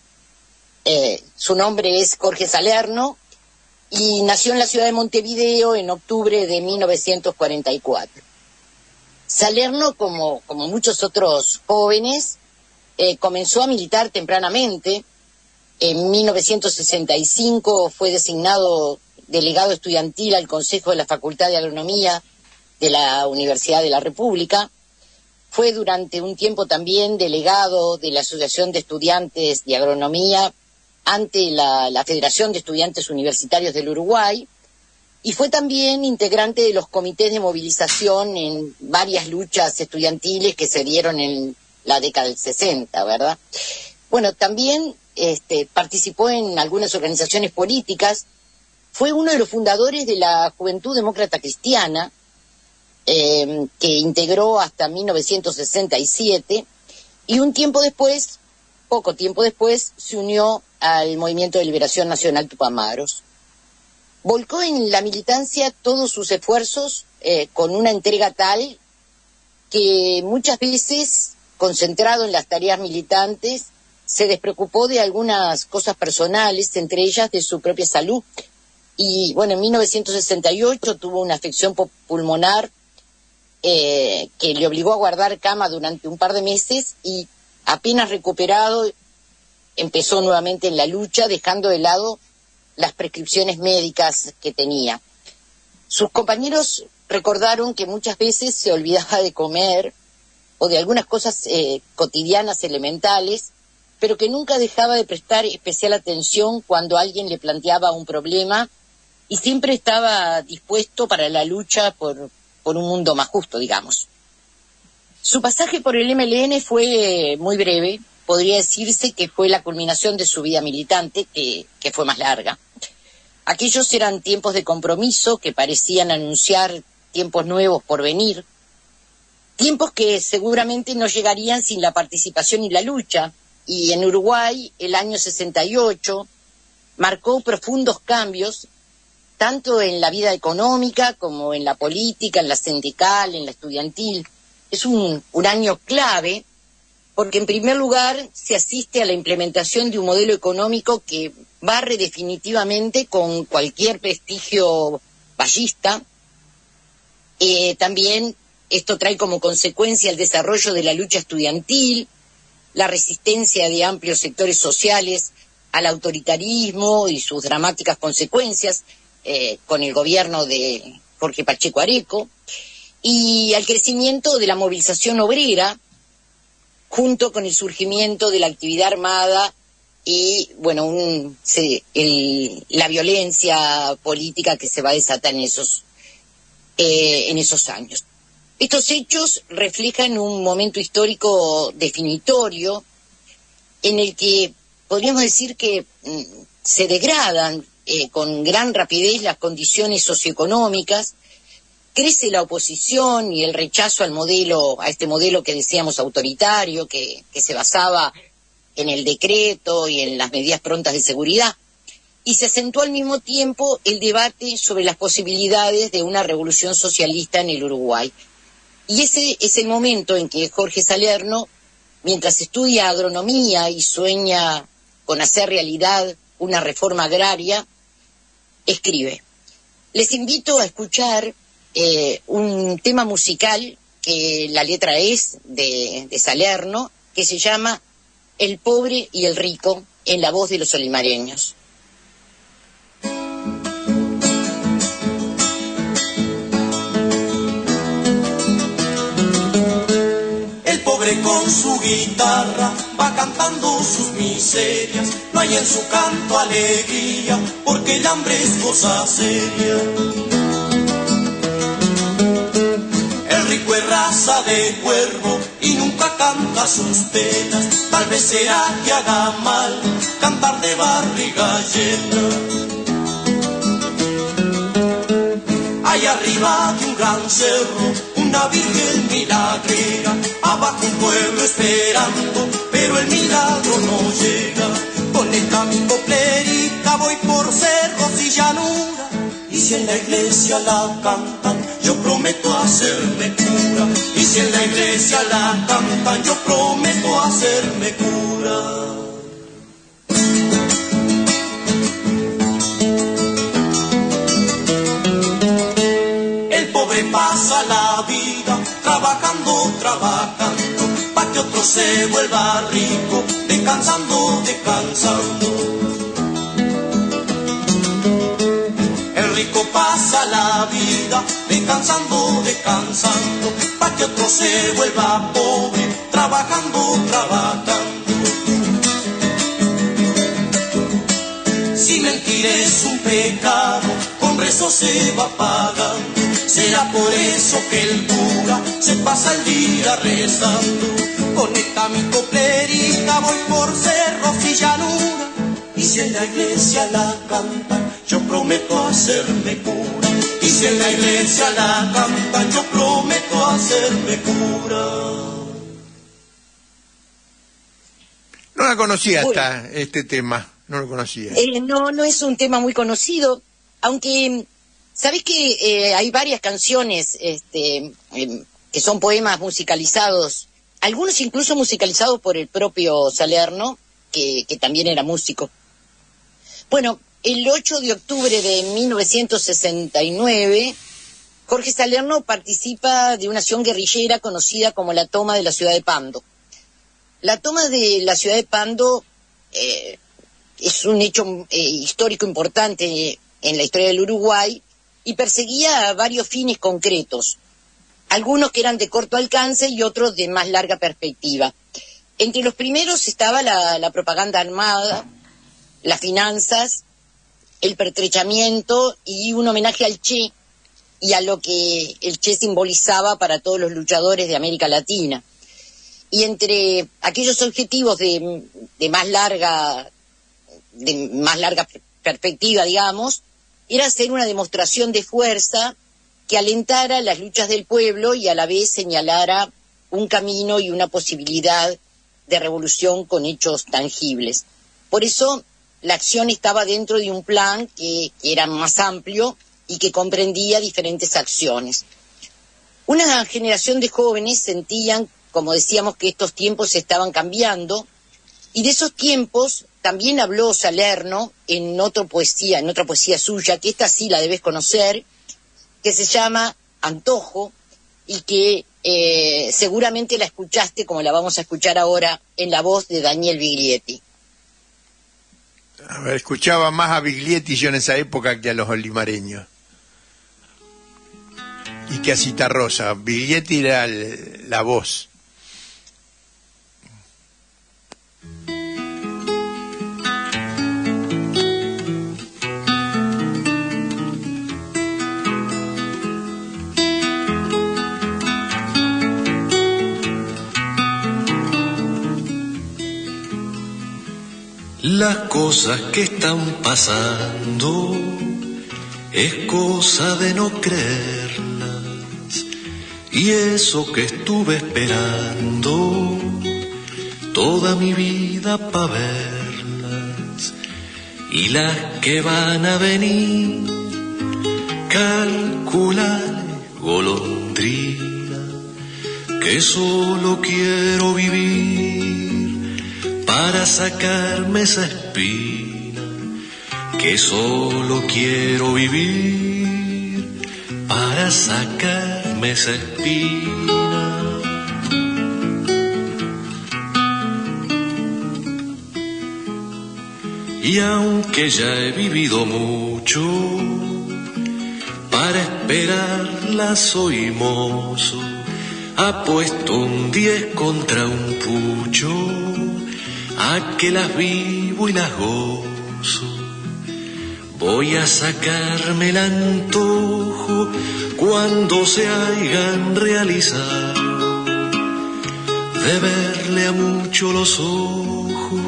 Su nombre es Jorge Salerno y nació en la ciudad de Montevideo en octubre de 1944. Salerno, como muchos otros jóvenes, comenzó a militar tempranamente. En 1965 fue designado delegado estudiantil al Consejo de la Facultad de Agronomía de la Universidad de la República. Fue durante un tiempo también delegado de la Asociación de Estudiantes de Agronomía ante la Federación de Estudiantes Universitarios del Uruguay, y fue también integrante de los comités de movilización en varias luchas estudiantiles que se dieron en la década del 60, ¿verdad? Bueno, también participó en algunas organizaciones políticas, fue uno de los fundadores de la Juventud Demócrata Cristiana, que integró hasta 1967, y poco tiempo después, se unió al Movimiento de Liberación Nacional Tupamaros. Volcó en la militancia todos sus esfuerzos con una entrega tal que muchas veces, concentrado en las tareas militantes, se despreocupó de algunas cosas personales, entre ellas de su propia salud. Y bueno, en 1968 tuvo una afección pulmonar que le obligó a guardar cama durante un par de meses, y apenas recuperado empezó nuevamente en la lucha, dejando de lado las prescripciones médicas que tenía. Sus compañeros recordaron que muchas veces se olvidaba de comer o de algunas cosas cotidianas elementales, pero que nunca dejaba de prestar especial atención cuando alguien le planteaba un problema, y siempre estaba dispuesto para la lucha por un mundo más justo, digamos. Su pasaje por el MLN fue muy breve, podría decirse que fue la culminación de su vida militante, que fue más larga. Aquellos eran tiempos de compromiso que parecían anunciar tiempos nuevos por venir, tiempos que seguramente no llegarían sin la participación y la lucha, y en Uruguay el año 68 marcó profundos cambios, tanto en la vida económica como en la política, en la sindical, en la estudiantil. Es un año clave porque en primer lugar se asiste a la implementación de un modelo económico que barre definitivamente con cualquier prestigio vallista. También esto trae como consecuencia el desarrollo de la lucha estudiantil, la resistencia de amplios sectores sociales al autoritarismo y sus dramáticas consecuencias con el gobierno de Jorge Pacheco Areco, y al crecimiento de la movilización obrera, junto con el surgimiento de la actividad armada y, bueno, la violencia política que se va a desatar en esos años. Estos hechos reflejan un momento histórico definitorio en el que podríamos decir que se degradan con gran rapidez las condiciones socioeconómicas, crece la oposición y el rechazo a este modelo que decíamos autoritario, que se basaba en el decreto y en las medidas prontas de seguridad, y se acentuó al mismo tiempo el debate sobre las posibilidades de una revolución socialista en el Uruguay. Y ese es el momento en que Jorge Salerno, mientras estudia agronomía y sueña con hacer realidad una reforma agraria, escribe. Les invito a escuchar un tema musical que la letra es de Salerno, que se llama El pobre y el rico, en la voz de los olimareños. El pobre con su guitarra va cantando sus miserias, no hay en su canto alegría, porque el hambre es cosa seria. El rico es raza de cuervo y nunca canta sus penas, tal vez será que haga mal cantar de barriga llena. Hay arriba de un gran cerro una virgen milagrera, abajo un pueblo esperando, pero el milagro no llega. Con esta mi coplerita voy por cerros y llanura, y si en la iglesia la cantan, yo prometo hacerme cura. Y si en la iglesia la cantan, yo prometo hacerme cura. El pobre pasa la vida trabajando, pa' que otro se vuelva rico, descansando. El rico pasa la vida descansando, pa' que otro se vuelva pobre, trabajando. Si mentir es un pecado, con rezo se va pagando. Será por eso que el cura se pasa el día rezando. Con esta mi coplerita voy por cerros y llanura, y si en la iglesia la cantan, yo prometo hacerme cura. Y si en la iglesia la cantan, yo prometo hacerme cura. No la conocía este tema, no lo conocía. No es un tema muy conocido, aunque ¿sabés que hay varias canciones que son poemas musicalizados, algunos incluso musicalizados por el propio Salerno, que también era músico? Bueno, el 8 de octubre de 1969, Jorge Salerno participa de una acción guerrillera conocida como la toma de la ciudad de Pando. La toma de la ciudad de Pando es un hecho histórico importante en la historia del Uruguay y perseguía varios fines concretos, algunos que eran de corto alcance y otros de más larga perspectiva. Entre los primeros estaba la propaganda armada, las finanzas, el pertrechamiento y un homenaje al Che, y a lo que el Che simbolizaba para todos los luchadores de América Latina. Y entre aquellos objetivos de más larga perspectiva, digamos, era hacer una demostración de fuerza que alentara las luchas del pueblo y a la vez señalara un camino y una posibilidad de revolución con hechos tangibles. Por eso la acción estaba dentro de un plan que era más amplio y que comprendía diferentes acciones. Una generación de jóvenes sentían, como decíamos, que estos tiempos estaban cambiando, y de esos tiempos también habló Salerno en otra poesía suya, que esta sí la debes conocer, que se llama Antojo, y que seguramente la escuchaste, como la vamos a escuchar ahora, en la voz de Daniel Biglietti. A ver, escuchaba más a Biglietti yo en esa época que a los olimareños. Y que a Citarrosa. Biglietti era la voz. Las cosas que están pasando es cosa de no creerlas, y eso que estuve esperando toda mi vida pa' verlas, y las que van a venir, calcular golondrina, que solo quiero vivir para sacarme esa espina, que solo quiero vivir para sacarme esa espina. Y aunque ya he vivido mucho, para esperarla soy mozo, apuesto un 10 contra un pucho, a que las vivo y las gozo. Voy a sacarme el antojo cuando se hayan realizado, de verle a mucho los ojos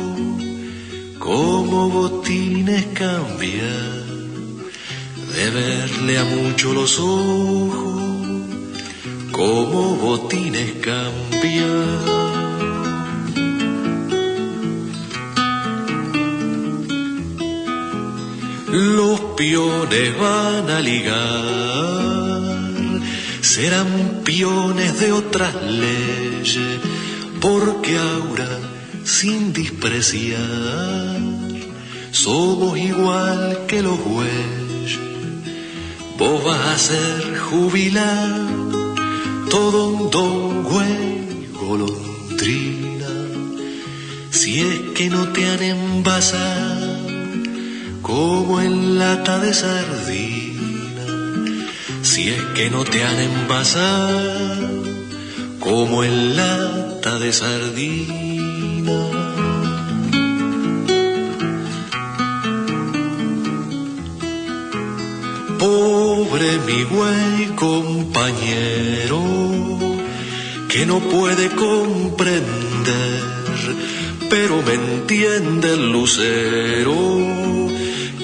como botines cambiar, de verle a mucho los ojos como botines cambiar. Los piones van a ligar, serán piones de otras leyes, porque ahora, sin despreciar, somos igual que los bueyes. Vos vas a ser jubilar, todo un don güey golondrina, si es que no te han envasado como en lata de sardina, si es que no te han envasado como en lata de sardina. Pobre mi güey compañero, que no puede comprender, pero me entiende el lucero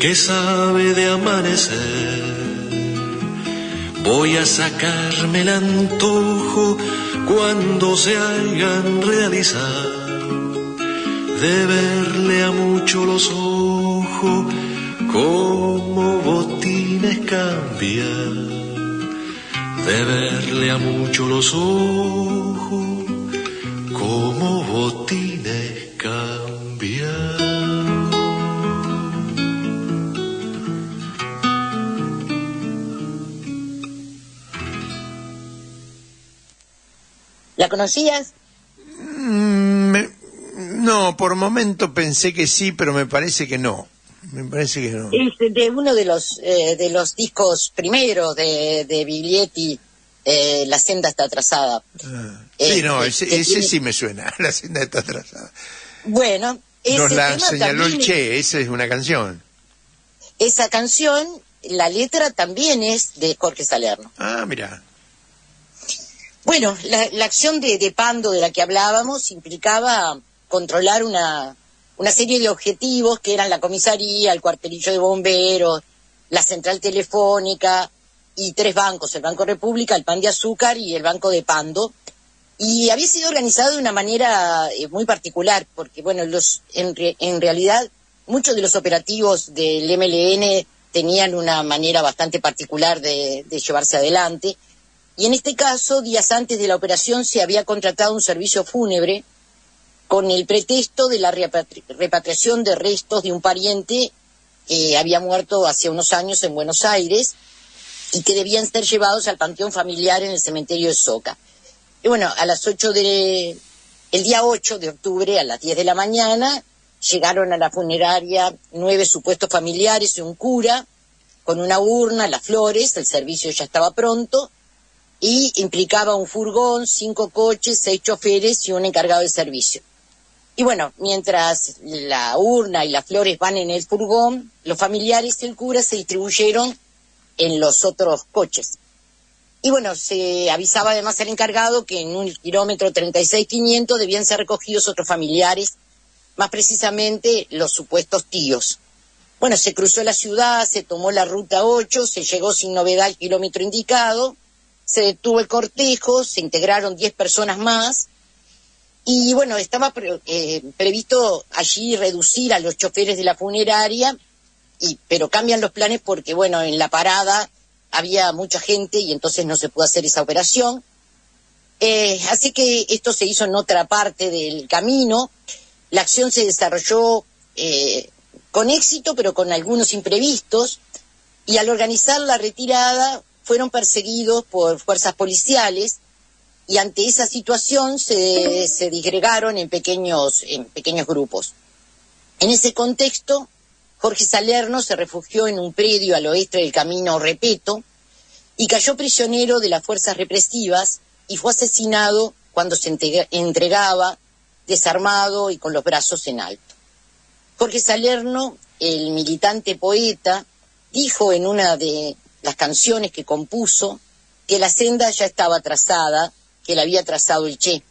que sabe de amanecer. Voy a sacarme el antojo cuando se hayan realizado, de verle a mucho los ojos como botines cambiar, de verle a mucho los ojos como botines cambiar. ¿La conocías? No, por momento pensé que sí, pero me parece que no. Es de uno de los discos primeros de Biglietti, La senda está trazada. Sí, ese sí me suena, La senda está trazada. Bueno, nos la tema señaló el también, Che, esa es una canción. Esa canción la letra también es de Jorge Salerno. Ah, mira. Bueno, la acción de Pando de la que hablábamos implicaba controlar una serie de objetivos que eran la comisaría, el cuartelillo de bomberos, la central telefónica y 3 bancos, el Banco República, el Pan de Azúcar y el Banco de Pando. Y había sido organizado de una manera muy particular, porque bueno, en realidad muchos de los operativos del MLN tenían una manera bastante particular de llevarse adelante. Y en este caso, días antes de la operación, se había contratado un servicio fúnebre con el pretexto de la repatriación de restos de un pariente que había muerto hace unos años en Buenos Aires y que debían ser llevados al panteón familiar en el cementerio de Soca. Y bueno, el día 8 de octubre, a las 10 de la mañana, llegaron a la funeraria 9 supuestos familiares y un cura, con una urna, las flores, el servicio ya estaba pronto, y implicaba un furgón, 5 coches, 6 choferes y un encargado de servicio. Y bueno, mientras la urna y las flores van en el furgón, los familiares y el cura se distribuyeron en los otros coches. Y bueno, se avisaba además al encargado que en un kilómetro 36.500 debían ser recogidos otros familiares, más precisamente los supuestos tíos. Bueno, se cruzó la ciudad, se tomó la ruta 8, se llegó sin novedad al kilómetro indicado, se detuvo el cortejo, se integraron 10 personas más, y bueno, estaba previsto allí reducir a los choferes de la funeraria, pero cambian los planes porque bueno, en la parada había mucha gente y entonces no se pudo hacer esa operación. Así que esto se hizo en otra parte del camino. La acción se desarrolló con éxito, pero con algunos imprevistos, y al organizar la retirada fueron perseguidos por fuerzas policiales, y ante esa situación se disgregaron en pequeños grupos. En ese contexto, Jorge Salerno se refugió en un predio al oeste del camino Repeto y cayó prisionero de las fuerzas represivas y fue asesinado cuando se entregaba desarmado y con los brazos en alto. Jorge Salerno, el militante poeta, dijo en una de las canciones que compuso que la senda ya estaba trazada, que la había trazado el Che.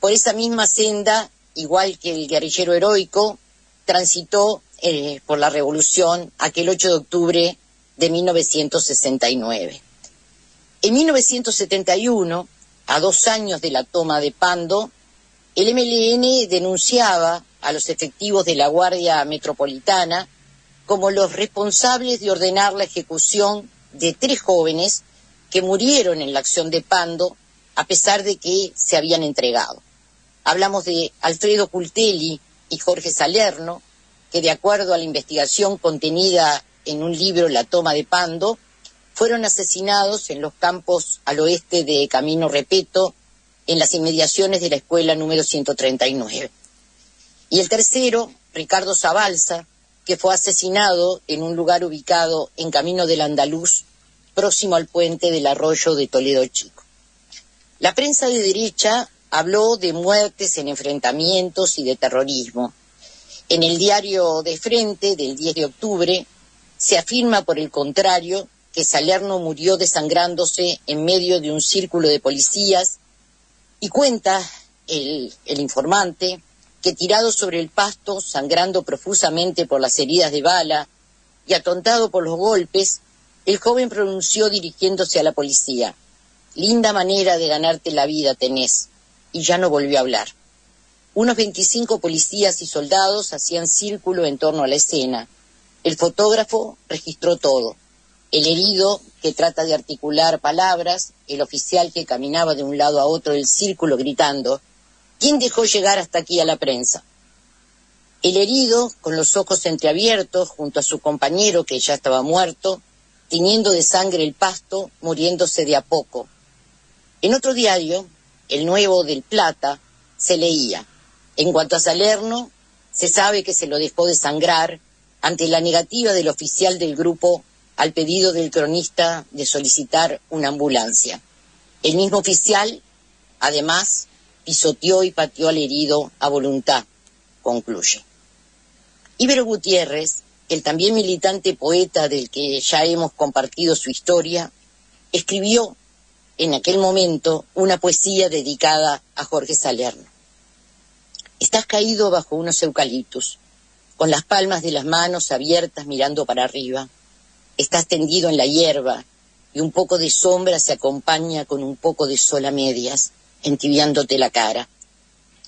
Por esa misma senda, igual que el guerrillero heroico, transitó por la revolución aquel 8 de octubre de 1969. En 1971, a 2 años de la toma de Pando, el MLN denunciaba a los efectivos de la Guardia Metropolitana como los responsables de ordenar la ejecución de 3 jóvenes que murieron en la acción de Pando a pesar de que se habían entregado. Hablamos de Alfredo Cultelli y Jorge Salerno, que de acuerdo a la investigación contenida en un libro, La toma de Pando, fueron asesinados en los campos al oeste de Camino Repeto, en las inmediaciones de la escuela número 139. Y el tercero, Ricardo Zabalza, que fue asesinado en un lugar ubicado en Camino del Andaluz, próximo al puente del arroyo de Toledo Chico. La prensa de derecha habló de muertes en enfrentamientos y de terrorismo. En el diario De Frente del 10 de octubre se afirma, por el contrario, que Salerno murió desangrándose en medio de un círculo de policías, y cuenta el informante que tirado sobre el pasto, sangrando profusamente por las heridas de bala y atontado por los golpes, el joven pronunció dirigiéndose a la policía: «Linda manera de ganarte la vida tenés», y ya no volvió a hablar. Unos 25 policías y soldados hacían círculo en torno a la escena. El fotógrafo registró todo: el herido que trata de articular palabras, el oficial que caminaba de un lado a otro del círculo gritando: ¿quién dejó llegar hasta aquí a la prensa? El herido, con los ojos entreabiertos, junto a su compañero que ya estaba muerto, tiñendo de sangre el pasto, muriéndose de a poco. En otro diario, El Nuevo del Plata, se leía: en cuanto a Salerno, se sabe que se lo dejó desangrar ante la negativa del oficial del grupo al pedido del cronista de solicitar una ambulancia. El mismo oficial, además, pisoteó y pateó al herido a voluntad, concluye. Ibero Gutiérrez, el también militante poeta del que ya hemos compartido su historia, escribió en aquel momento una poesía dedicada a Jorge Salerno. Estás caído bajo unos eucaliptus, con las palmas de las manos abiertas mirando para arriba. Estás tendido en la hierba y un poco de sombra se acompaña con un poco de sol a medias, entibiándote la cara.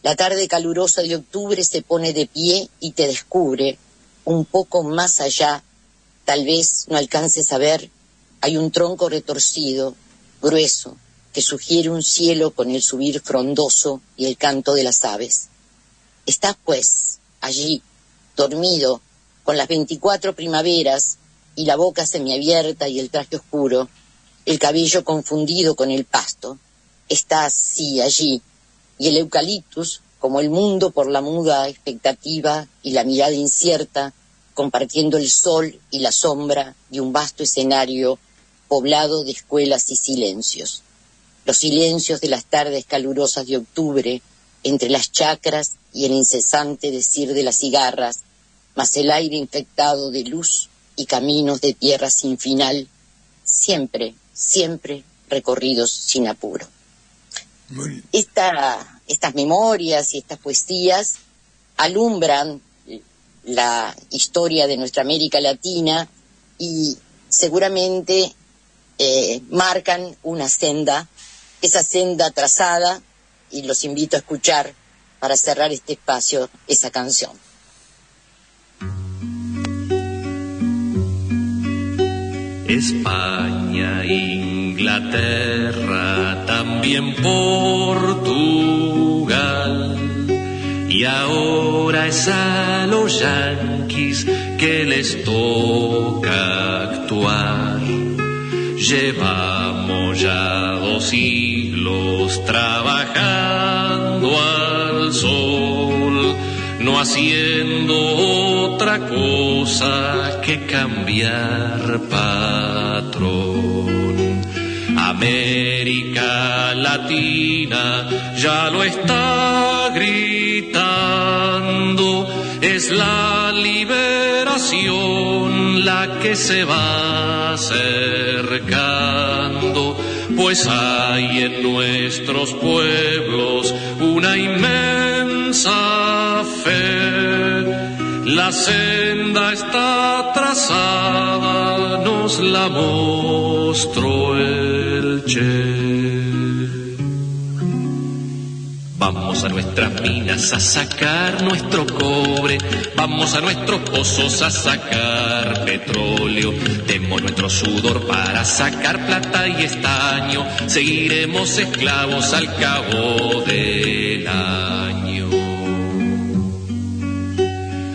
La tarde calurosa de octubre se pone de pie y te descubre, un poco más allá, tal vez no alcances a ver, hay un tronco retorcido, grueso, que sugiere un cielo con el subir frondoso y el canto de las aves. Estás, pues, allí, dormido, con las 24 primaveras y la boca semiabierta y el traje oscuro, el cabello confundido con el pasto. Estás, sí, allí, y el eucaliptus, como el mundo por la muda expectativa y la mirada incierta, compartiendo el sol y la sombra de un vasto escenario poblado de escuelas y silencios. Los silencios de las tardes calurosas de octubre, entre las chacras y el incesante decir de las cigarras, más el aire infectado de luz y caminos de tierra sin final, siempre, siempre recorridos sin apuro. Estas memorias y estas poesías alumbran la historia de nuestra América Latina y seguramente marcan una senda, esa senda trazada, y los invito a escuchar para cerrar este espacio esa canción. España, Inglaterra, también Portugal, y ahora es a los yanquis que les toca actuar. Llevamos ya 2 siglos trabajando al sol, no haciendo otra cosa que cambiar patrón. América Latina ya lo está gritando, es la liberación la que se va acercando, pues hay en nuestros pueblos una inmensa fe. La senda está trazada, nos la mostró el Che. Vamos a nuestras minas a sacar nuestro cobre, vamos a nuestros pozos a sacar petróleo, demos nuestro sudor para sacar plata y estaño, seguiremos esclavos al cabo del año.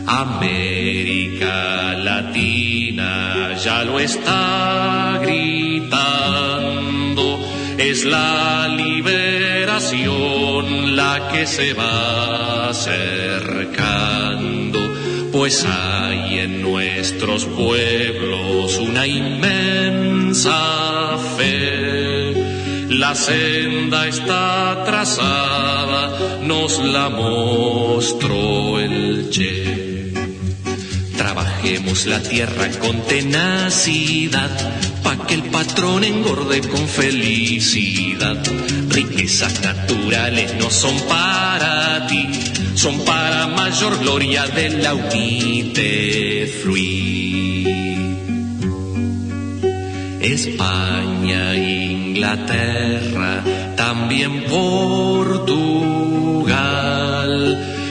América Latina ya lo está gritando, es la liberación la que se va acercando, pues hay en nuestros pueblos una inmensa fe. La senda está trazada, nos la mostró el Che. Trabajemos la tierra con tenacidad, pa' que el patrón engorde con felicidad. Riquezas naturales no son para ti, son para mayor gloria de la unité fruit. España, Inglaterra, también Portugal,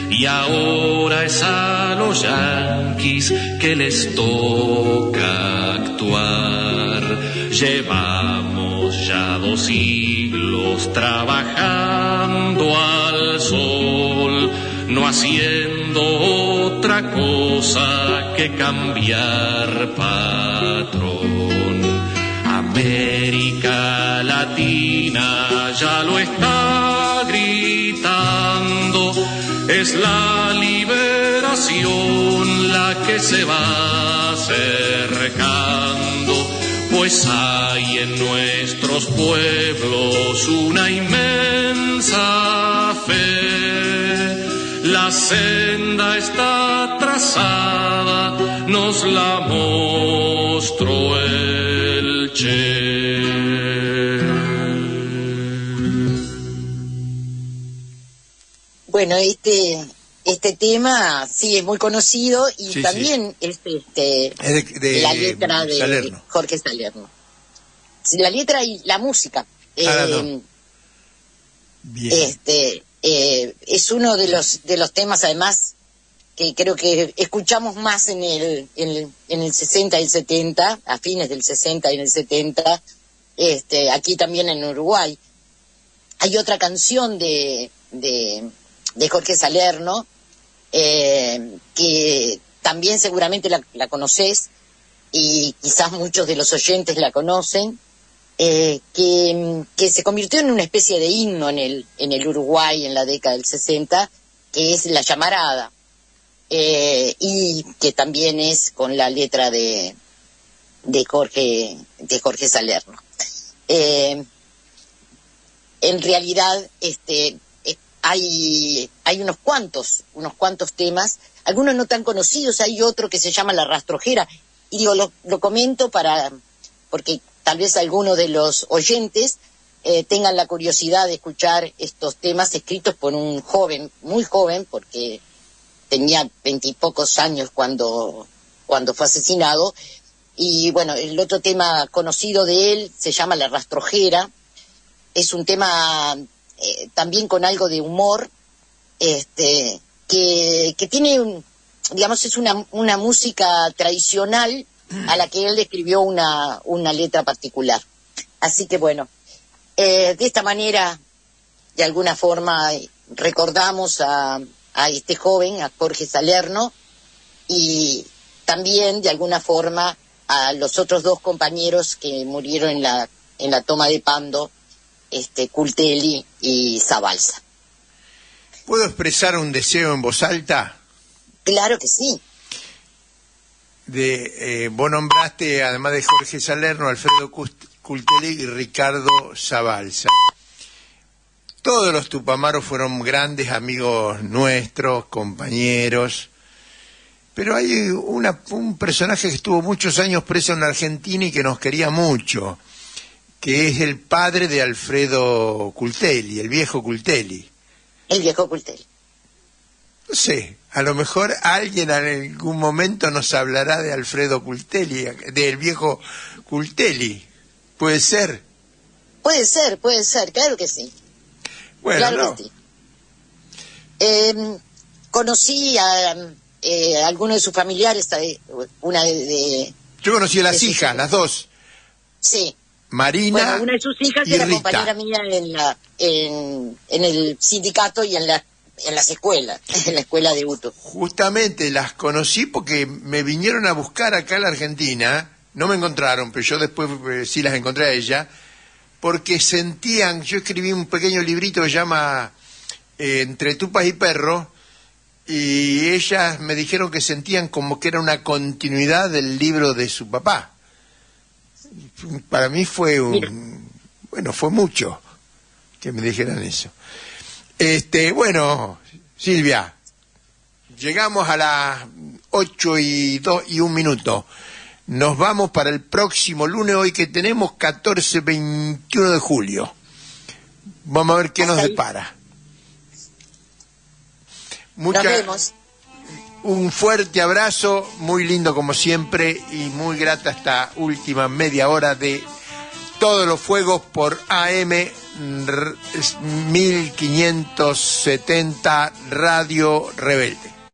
y ahora es a los yanquis que les toca actuar. Llevamos ya 2 siglos trabajando al sol, no haciendo otra cosa que cambiar patrón. América Latina ya lo está gritando, es la liberación la que se va acercando, pues hay en nuestros pueblos una inmensa fe. La senda está trazada, nos la mostró el Che. Bueno, este tema sí es muy conocido y Sí, también sí. es de la letra de Salerno. Jorge Salerno. Sí, la letra y la música. No. Bien. Es uno de los temas además que creo que escuchamos más en el 60 y el 70, a fines del 60 y en el 70, aquí también en Uruguay. Hay otra canción de Jorge Salerno, que también seguramente la conoces, y quizás muchos de los oyentes la conocen, que se convirtió en una especie de himno en el Uruguay en la década del 60, que es La Llamarada, y que también es con la letra de Jorge Salerno. En realidad hay unos cuantos temas, algunos no tan conocidos. Hay otro que se llama La Rastrojera, y digo, lo comento porque tal vez algunos de los oyentes tengan la curiosidad de escuchar estos temas escritos por un joven, muy joven, porque tenía 20 y pocos años cuando fue asesinado. Y bueno, el otro tema conocido de él se llama La Rastrojera. Es un tema también con algo de humor, que tiene, digamos, es una música tradicional a la que él escribió una letra particular. Así que bueno, de esta manera, de alguna forma, recordamos a este joven, a Jorge Salerno, y también de alguna forma a los otros dos compañeros que murieron en la toma de Pando, Cultelli y Zabalza. ¿Puedo expresar un deseo en voz alta? Claro que sí. Vos nombraste, además de Jorge Salerno, Alfredo Cultelli y Ricardo Zabalza. Todos los tupamaros fueron grandes amigos nuestros, compañeros, pero hay un personaje que estuvo muchos años preso en Argentina y que nos quería mucho, que es el padre de Alfredo Cultelli, el viejo Cultelli. El viejo Cultelli. No sé, a lo mejor alguien en algún momento nos hablará de Alfredo Cultelli, del viejo Cultelli. ¿Puede ser? Puede ser, claro que sí. Bueno, claro no. que sí. Conocí a algunos de sus familiares, Yo conocí a las hijas, las dos. Sí. Marina. Bueno, una de sus hijas y era Rita. compañera mía en el sindicato y en las escuelas, en la escuela de Uto. Justamente las conocí porque me vinieron a buscar acá a la Argentina, no me encontraron, pero yo después sí las encontré a ella, porque sentían, yo escribí un pequeño librito que se llama Entre tupas y perros, y ellas me dijeron que sentían como que era una continuidad del libro de su papá. Para mí fue fue mucho que me dijeran eso. Bueno, Silvia, llegamos a las 8:01. Nos vamos para el próximo lunes, hoy que tenemos 21 de julio. Vamos a ver qué nos depara. Nos vemos. Un fuerte abrazo, muy lindo como siempre y muy grata esta última media hora de Todos los Fuegos por AM 1570 Radio Rebelde.